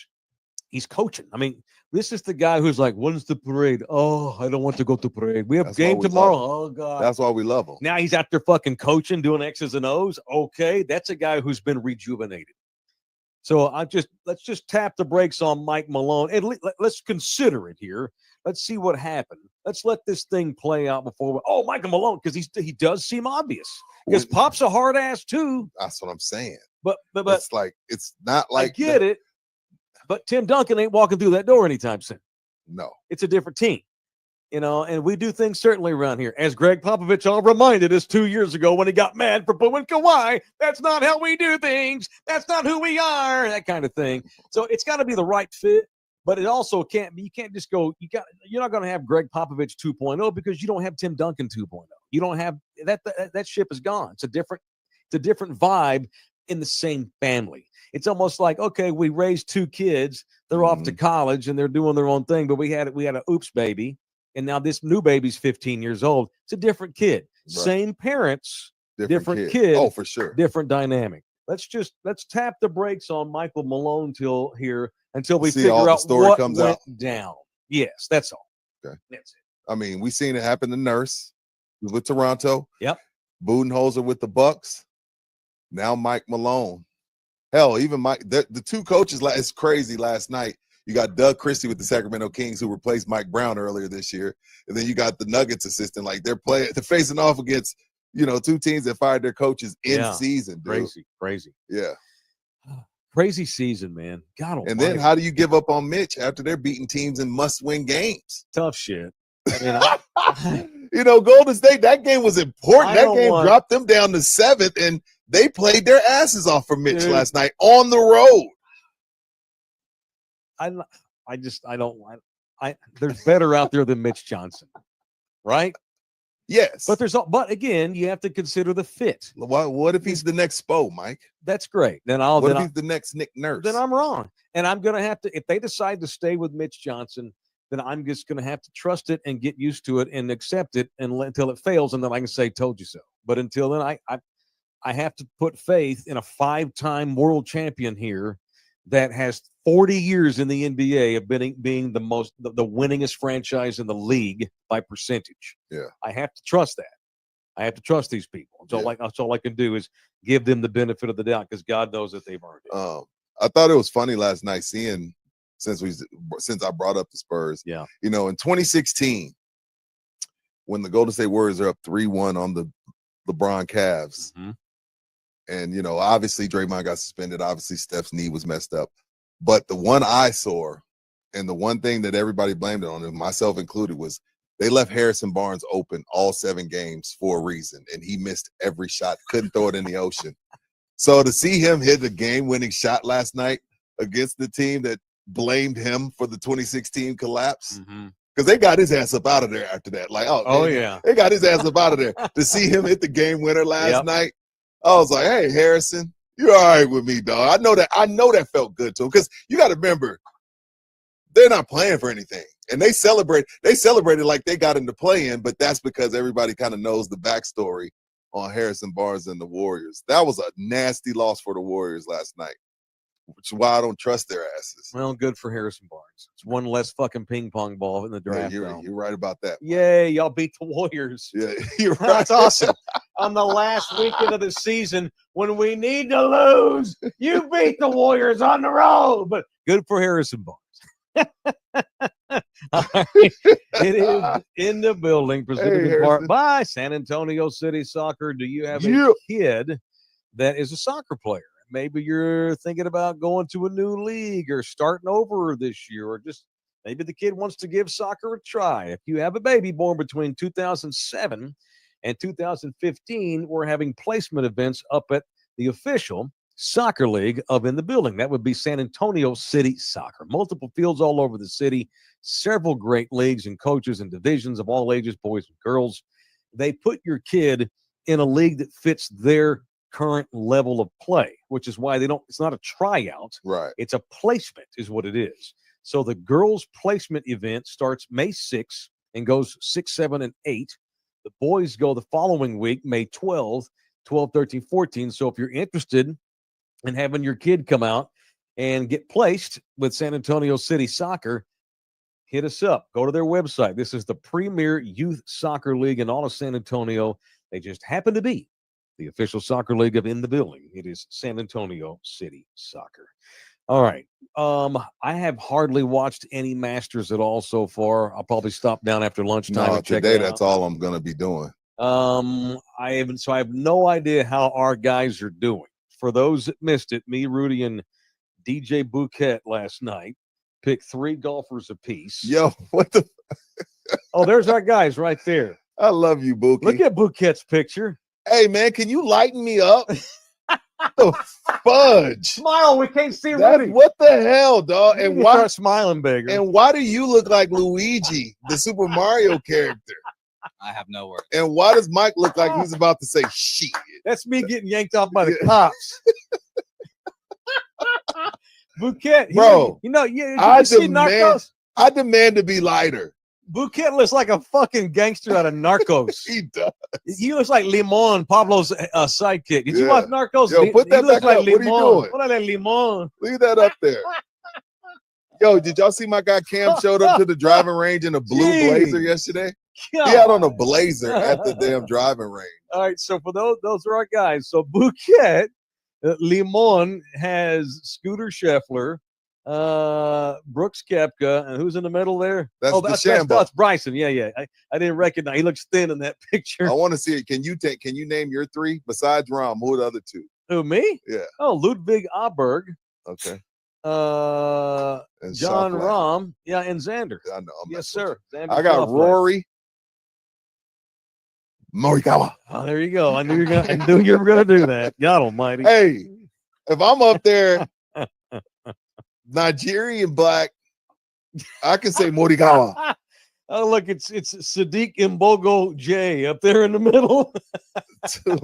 Speaker 2: he's coaching. I mean, this is the guy who's like, when's the parade? Oh, I don't want to go to parade. We have
Speaker 3: That's why
Speaker 2: game
Speaker 3: we
Speaker 2: tomorrow.
Speaker 3: love
Speaker 2: Oh, God.
Speaker 3: That's why we love him.
Speaker 2: Now he's out there fucking coaching, doing X's and O's. Okay, that's a guy who's been rejuvenated. So let's just tap the brakes on Mike Malone and let's consider it here. Let's see what happened. Let's let this thing play out before. Michael Malone, because he does seem obvious. Because Pop's a hard ass too.
Speaker 3: That's what I'm saying.
Speaker 2: But
Speaker 3: It's like it's not like
Speaker 2: I get it. But Tim Duncan ain't walking through that door anytime soon.
Speaker 3: No.
Speaker 2: It's a different team. And we do things certainly around here. As Greg Popovich all reminded us 2 years ago when he got mad for booing Kawhi, that's not how we do things. That's not who we are, that kind of thing. So it's got to be the right fit, but it also can't be, you can't just go, you're not going to have Greg Popovich 2.0 because you don't have Tim Duncan 2.0. You don't have, that ship is gone. It's a different vibe in the same family. It's almost like, okay, we raised two kids, they're off to college and they're doing their own thing, but we had a oops baby. And now this new baby's 15 years old. It's a different kid. Right. Same parents, different kid.
Speaker 3: Oh, for sure.
Speaker 2: Different dynamic. Let's tap the brakes on Michael Malone until we
Speaker 3: see
Speaker 2: figure
Speaker 3: all the
Speaker 2: out
Speaker 3: story
Speaker 2: what
Speaker 3: comes
Speaker 2: went
Speaker 3: out.
Speaker 2: down. Yes, that's all.
Speaker 3: Okay.
Speaker 2: That's it.
Speaker 3: I mean, we seen it happen to Nurse. He was with Toronto.
Speaker 2: Yep.
Speaker 3: Budenholzer with the Bucks. Now Mike Malone. Hell, even the two coaches, it's crazy last night. You got Doug Christie with the Sacramento Kings, who replaced Mike Brown earlier this year. And then you got the Nuggets assistant. Like they're facing off against, two teams that fired their coaches in season. Dude.
Speaker 2: Crazy.
Speaker 3: Yeah.
Speaker 2: Crazy season, man. God almighty.
Speaker 3: And then how do you give up on Mitch after they're beating teams in must-win games?
Speaker 2: Tough shit. I mean,
Speaker 3: Golden State, that game was important. That game dropped them down to 7th, and they played their asses off for Mitch last night on the road.
Speaker 2: There's better out there than Mitch Johnson, right?
Speaker 3: Yes.
Speaker 2: But again, you have to consider the fit.
Speaker 3: What if he's the next Spo, Mike?
Speaker 2: That's great. If
Speaker 3: he's the next Nick Nurse?
Speaker 2: Then I'm wrong. And I'm going to have to, if they decide to stay with Mitch Johnson, then I'm just going to have to trust it and get used to it and accept it until it fails. And then I can say, told you so. But until then, I have to put faith in a 5-time world champion here that has 40 years in the NBA of being the winningest franchise in the league by percentage.
Speaker 3: Yeah.
Speaker 2: I have to trust that. I have to trust these people. That's all I can do is give them the benefit of the doubt because God knows that they've earned it.
Speaker 3: I thought it was funny last night seeing since I brought up the Spurs.
Speaker 2: Yeah.
Speaker 3: In 2016, when the Golden State Warriors are up 3-1 on the LeBron Cavs.
Speaker 2: Mm-hmm.
Speaker 3: And, obviously Draymond got suspended. Obviously Steph's knee was messed up. But the one eyesore and the one thing that everybody blamed it on, myself included, was they left Harrison Barnes open all 7 games for a reason. And he missed every shot, couldn't throw it in the ocean. So to see him hit the game-winning shot last night against the team that blamed him for the 2016 collapse, because they got his ass up out of there after that. Like, they got his ass up out of there. To see him hit the game winner last night, I was like, hey, Harrison, You're all right with me, dog. I know that felt good to him because you got to remember they're not playing for anything, and they celebrated like they got into playing, but that's because everybody kind of knows the backstory on Harrison Barnes and the Warriors. That was a nasty loss for the Warriors last night, which is why I don't trust their asses.
Speaker 2: Well, good for Harrison Barnes. It's one less fucking ping pong ball in the
Speaker 3: Yeah,
Speaker 2: draft.
Speaker 3: you're right about that.
Speaker 2: Yay, y'all beat the Warriors.
Speaker 3: Yeah, you're right.
Speaker 2: That's awesome. On the last weekend of the season, when we need to lose, you beat the Warriors on the road. But good for Harrison Barnes. All right. It is in the building, presented in part by San Antonio City Soccer. Do you have a kid that is a soccer player? Maybe you're thinking about going to a new league or starting over this year, or just maybe the kid wants to give soccer a try. If you have a baby born between 2007 and 2015, we're having placement events up at the official soccer league of In the Building. That would be San Antonio City Soccer. Multiple fields all over the city, several great leagues and coaches and divisions of all ages, boys and girls. They put your kid in a league that fits their current level of play, which is why it's not a tryout.
Speaker 3: Right.
Speaker 2: It's a placement is what it is. So the girls placement event starts May 6th and goes 6, 7, and 8. The boys go the following week, May 12th, 12, 13, 14. So if you're interested in having your kid come out and get placed with San Antonio City Soccer, hit us up. Go to their website. This is the premier youth soccer league in all of San Antonio. They just happen to be the official soccer league of In the Building. It is San Antonio City Soccer. All right. I have hardly watched any Masters at all so far. I'll probably stop down after lunchtime and check
Speaker 3: today
Speaker 2: it out.
Speaker 3: that's all I'm gonna be doing.
Speaker 2: I have no idea how our guys are doing. For those that missed it, me, Rudy, and DJ Bouquet last night picked 3 golfers apiece.
Speaker 3: Yo, what the?
Speaker 2: Oh, there's our guys right there.
Speaker 3: I love you, Bouquet.
Speaker 2: Look at Bouquet's picture.
Speaker 3: Hey, man, can you lighten me up? The fudge.
Speaker 2: Smile, we can't see
Speaker 3: That's,
Speaker 2: Rudy.
Speaker 3: what the hell, dog? And why
Speaker 2: start smiling bigger?
Speaker 3: And why do you look like Luigi, the Super Mario character?
Speaker 4: I have no words.
Speaker 3: And why does Mike look like he's about to say shit?
Speaker 2: That's me getting yanked off by the cops. Bouquet,
Speaker 3: bro.
Speaker 2: I
Speaker 3: demand to be lighter.
Speaker 2: Bouquet looks like a fucking gangster out of Narcos.
Speaker 3: He does.
Speaker 2: He looks like Limon, Pablo's sidekick. Did you watch Narcos?
Speaker 3: Yo, put that back
Speaker 2: like
Speaker 3: up.
Speaker 2: Limon.
Speaker 3: What are you doing?
Speaker 2: Limon.
Speaker 3: Leave that up there. Yo, did y'all see my guy Cam showed up to the driving range in a blue blazer yesterday?
Speaker 2: God.
Speaker 3: He had on a blazer at the damn driving range.
Speaker 2: All right, so for those are our guys. So Bouquet, Limon has Scooter Scheffler, Brooks Koepka, and who's in the middle there? That's Bryson. Yeah. I didn't recognize. He looks thin in that picture.
Speaker 3: I want to see it. Can you name your 3 besides Rahm? Who are the other 2?
Speaker 2: Who, me?
Speaker 3: Yeah.
Speaker 2: Oh, Ludwig Aberg.
Speaker 3: Okay.
Speaker 2: And John Rahm. Yeah, and Xander.
Speaker 3: I know.
Speaker 2: Yes, sir. Xander
Speaker 3: I got Rory. Morikawa.
Speaker 2: Oh, there you go. I knew you were gonna do that. God Almighty.
Speaker 3: Hey, if I'm up there, Nigerian black, I can say Morikawa.
Speaker 2: Oh, look, it's Sadiq Mbogo J up there in the middle.
Speaker 3: Dude.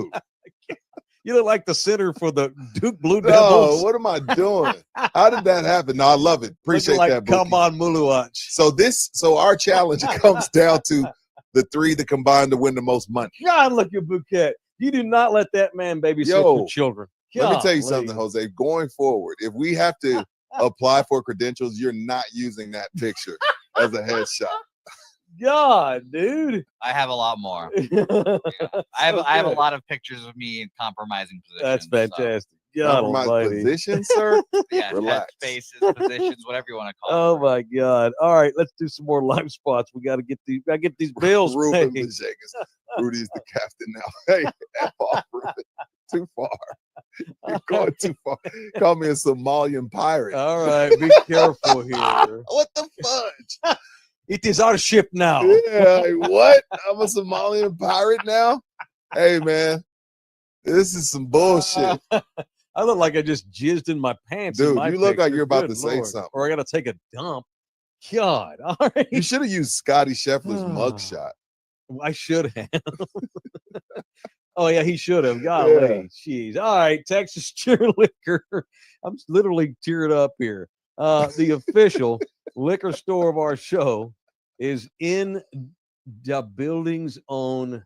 Speaker 2: You look like the center for the Duke Blue
Speaker 3: No,
Speaker 2: Devils.
Speaker 3: what am I doing? How did that happen? No, I love it. Appreciate that.
Speaker 2: Come on, Muluach.
Speaker 3: So our challenge comes down to the 3 that combine to win the most money.
Speaker 2: God, look at Bouquet. You do not let that man babysit your children.
Speaker 3: Let me tell you something, Jose. Going forward, if we have to apply for credentials, you're not using that picture as a headshot.
Speaker 2: God, dude.
Speaker 4: I have a lot more. I have a lot of pictures of me in compromising positions.
Speaker 2: That's fantastic. God Almighty.
Speaker 3: Positions, sir?
Speaker 4: Yeah,
Speaker 3: relax.
Speaker 4: Faces, positions, whatever you want to call it.
Speaker 2: Oh my God. All right, let's do some more live spots. We gotta get these bills
Speaker 3: Ruben
Speaker 2: paid.
Speaker 3: Majegas. Rudy's the captain now. Hey, F off, Ruben. Too far. You're going too far. Call me a Somalian pirate.
Speaker 2: All right, be careful here.
Speaker 3: What the fudge?
Speaker 2: It is our ship now.
Speaker 3: Yeah, like, what? I'm a Somalian pirate now? Hey, man, this is some bullshit.
Speaker 2: I look like I just jizzed in my pants.
Speaker 3: Dude,
Speaker 2: you
Speaker 3: look like you're about
Speaker 2: Good
Speaker 3: to say
Speaker 2: Lord.
Speaker 3: something.
Speaker 2: Or I got to take a dump. God, all right.
Speaker 3: You should have used Scotty Scheffler's mugshot.
Speaker 2: I should have. Oh yeah, he should have. Golly, jeez. All right, Texas Cheer Liquor. I'm literally teared up here. The official liquor store of our show is in the building's own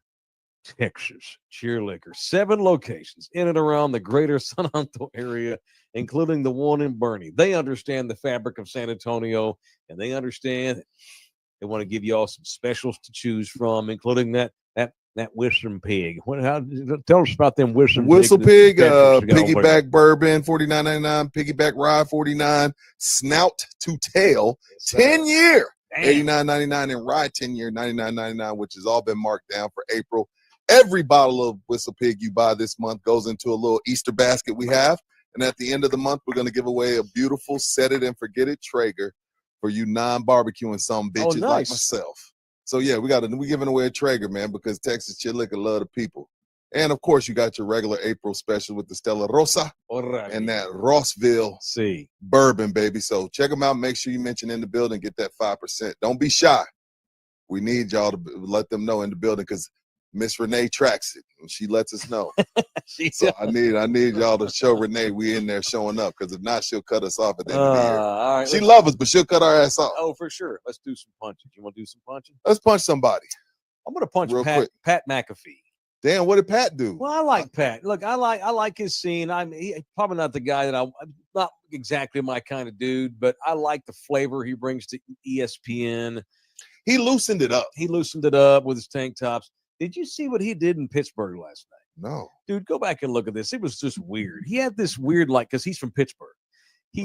Speaker 2: Texas Cheer Liquor. 7 locations in and around the greater San Antonio area, including the one in Bernie. They understand the fabric of San Antonio, and they understand they want to give you all some specials to choose from, including that Whistling Pig. Tell us about them Whistling
Speaker 3: Whistle
Speaker 2: Pig.
Speaker 3: Pig, piggyback bourbon, $49.99, piggyback rye, $49, snout to tail, 10-year, $89.99, and rye 10-year, $99.99, which has all been marked down for April. Every bottle of Whistle Pig you buy this month goes into a little Easter basket we have. And at the end of the month, we're going to give away a beautiful Set It and Forget It Traeger for you non-barbecuing some bitches like myself. So yeah, we're giving away a Traeger, man, because Texas Cheer Liquor love the people. And of course, you got your regular April special with the Stella Rosa and that Rossville bourbon, baby. So check them out. Make sure you mention in the building, get that 5%. Don't be shy. We need y'all to let them know in the building because Miss Renee tracks it and she lets us know. So I need y'all to show Renee we in there showing up, because if not, she'll cut us off at the end of the year.
Speaker 2: All right,
Speaker 3: she loves us, but she'll cut our ass off.
Speaker 2: Oh, for sure. Let's do some punching. You want to do some punching?
Speaker 3: Let's punch somebody.
Speaker 2: I'm going to punch
Speaker 3: real quick.
Speaker 2: Pat McAfee.
Speaker 3: Damn, what did Pat do?
Speaker 2: Well, I like Pat. Look, I like his scene. He's probably not the guy that I'm not exactly my kind of dude, but I like the flavor he brings to ESPN.
Speaker 3: He loosened it up.
Speaker 2: He loosened it up with his tank tops. Did you see what he did in Pittsburgh last night?
Speaker 3: No.
Speaker 2: Dude, go back and look at this. It was just weird. He had this weird, because he's from Pittsburgh. They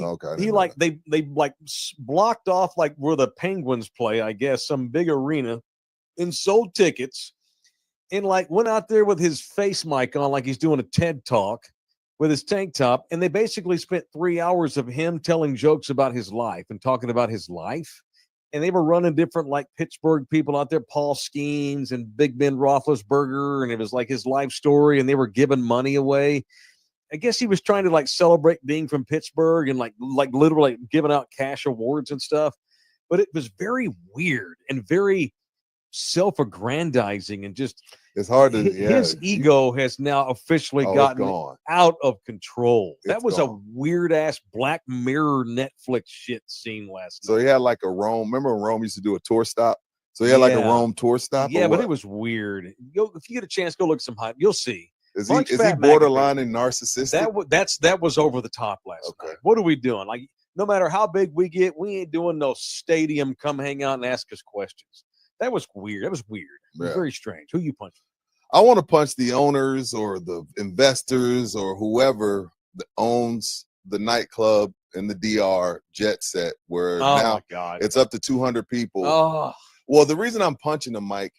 Speaker 2: blocked off where the Penguins play, I guess, some big arena, and sold tickets, and went out there with his face mic on like he's doing a TED talk with his tank top, and they basically spent 3 hours of him telling jokes about his life and talking about his life. And they were running different Pittsburgh people out there, Paul Skeens and Big Ben Roethlisberger, and it was his life story, and they were giving money away. I guess he was trying to celebrate being from Pittsburgh and literally giving out cash awards and stuff. But it was very weird and very self-aggrandizing, and just
Speaker 3: it's hard to
Speaker 2: his ego has now officially gotten out of control. That was a weird ass Black Mirror Netflix shit scene last night.
Speaker 3: So he had a Rome. Remember when Rome used to do a tour stop? So he had a Rome tour stop.
Speaker 2: Yeah, but it was weird. If you get a chance, go look at some hype. You'll see.
Speaker 3: Is he borderline and narcissistic?
Speaker 2: That was over the top last night. What are we doing? No matter how big we get, we ain't doing no stadium. Come hang out and ask us questions. That was weird. It was very strange. Who you punching?
Speaker 3: I want to punch the owners or the investors or whoever that owns the nightclub in the DR Jet Set, where now it's up to 200 people.
Speaker 2: Oh.
Speaker 3: Well, the reason I'm punching them, Mike,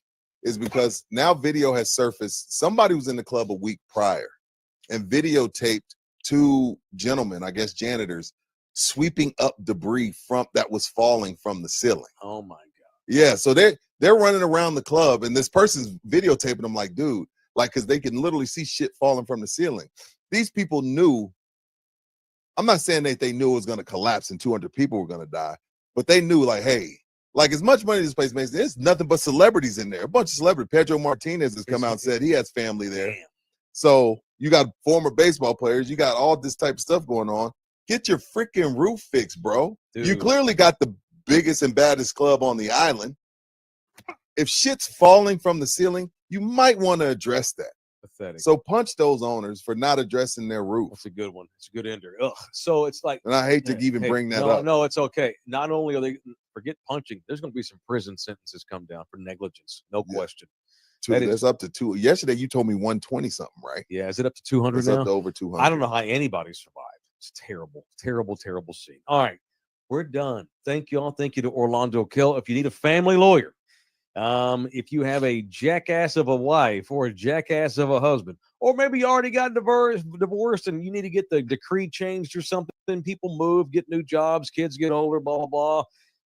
Speaker 3: is because now video has surfaced. Somebody was in the club a week prior and videotaped 2 gentlemen, I guess janitors, sweeping up debris that was falling from the ceiling.
Speaker 2: Oh my God.
Speaker 3: Yeah, so they're running around the club, and this person's videotaping them dude, because they can literally see shit falling from the ceiling. These people knew. I'm not saying that they knew it was going to collapse and 200 people were going to die, but they knew, hey, as much money this place makes, there's nothing but celebrities in there. A bunch of celebrities. Pedro Martinez has come out and said he has family there. Damn. So you got former baseball players. You got all this type of stuff going on. Get your freaking roof fixed, bro. Dude. You clearly got the biggest and baddest club on the island. If shit's falling from the ceiling, you might want to address that.
Speaker 2: Pathetic.
Speaker 3: So punch those owners for not addressing their roof.
Speaker 2: That's a good one. It's a good ender. Ugh. So it's
Speaker 3: and I hate to even bring that up.
Speaker 2: No, it's okay. Not only are they forget punching, there's going to be some prison sentences come down for negligence. No question.
Speaker 3: That's up to 2. Yesterday you told me 120 something, right?
Speaker 2: Yeah. Is it up to 200
Speaker 3: it's
Speaker 2: now?
Speaker 3: Up to over 200.
Speaker 2: I don't know how anybody survived. It's terrible, terrible, terrible scene. All right. We're done. Thank you all. Thank you to Orlando Kill. If you need a family lawyer, if you have a jackass of a wife or a jackass of a husband, or maybe you already got divorced and you need to get the decree changed or something, people move, get new jobs, kids get older, blah, blah,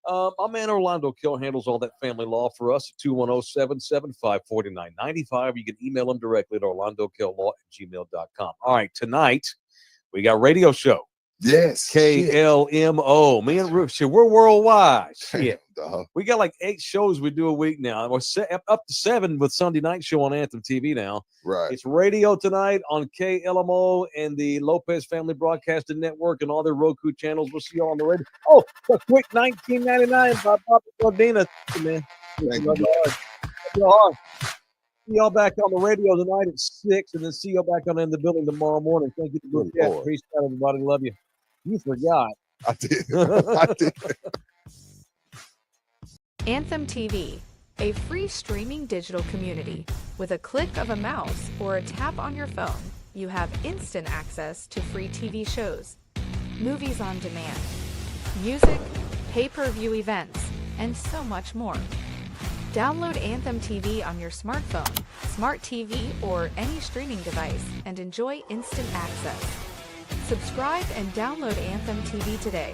Speaker 2: blah. My man Orlando Kill handles all that family law for us at 210-775-4995. You can email him directly at orlandokilllaw@gmail.com. All right, tonight we got radio show.
Speaker 3: Yes.
Speaker 2: KLMO. Me and Roof. We're worldwide. Shit. We got like 8 shows we do a week now. We're up to 7 with Sunday night show on Anthem TV now.
Speaker 3: Right.
Speaker 2: It's radio tonight on KLMO and the Lopez Family Broadcasting Network and all their Roku channels. We'll see you all on the radio. Oh, a quick $19.99 by Papa Godina. Man.
Speaker 3: Thank
Speaker 2: Love
Speaker 3: you.
Speaker 2: you all. See y'all back on the radio tonight at 6, and then see y'all back on in the building tomorrow morning. Thank you for
Speaker 3: Good
Speaker 2: the
Speaker 3: Lord.
Speaker 2: Peace out, everybody. Love you. You forgot.
Speaker 3: I did. I did.
Speaker 1: Anthem TV, a free streaming digital community. With a click of a mouse or a tap on your phone, you have instant access to free TV shows, movies on demand, music, pay-per-view events, and so much more. Download Anthem TV on your smartphone, smart TV, or any streaming device and enjoy instant access. Subscribe and download Anthem TV today.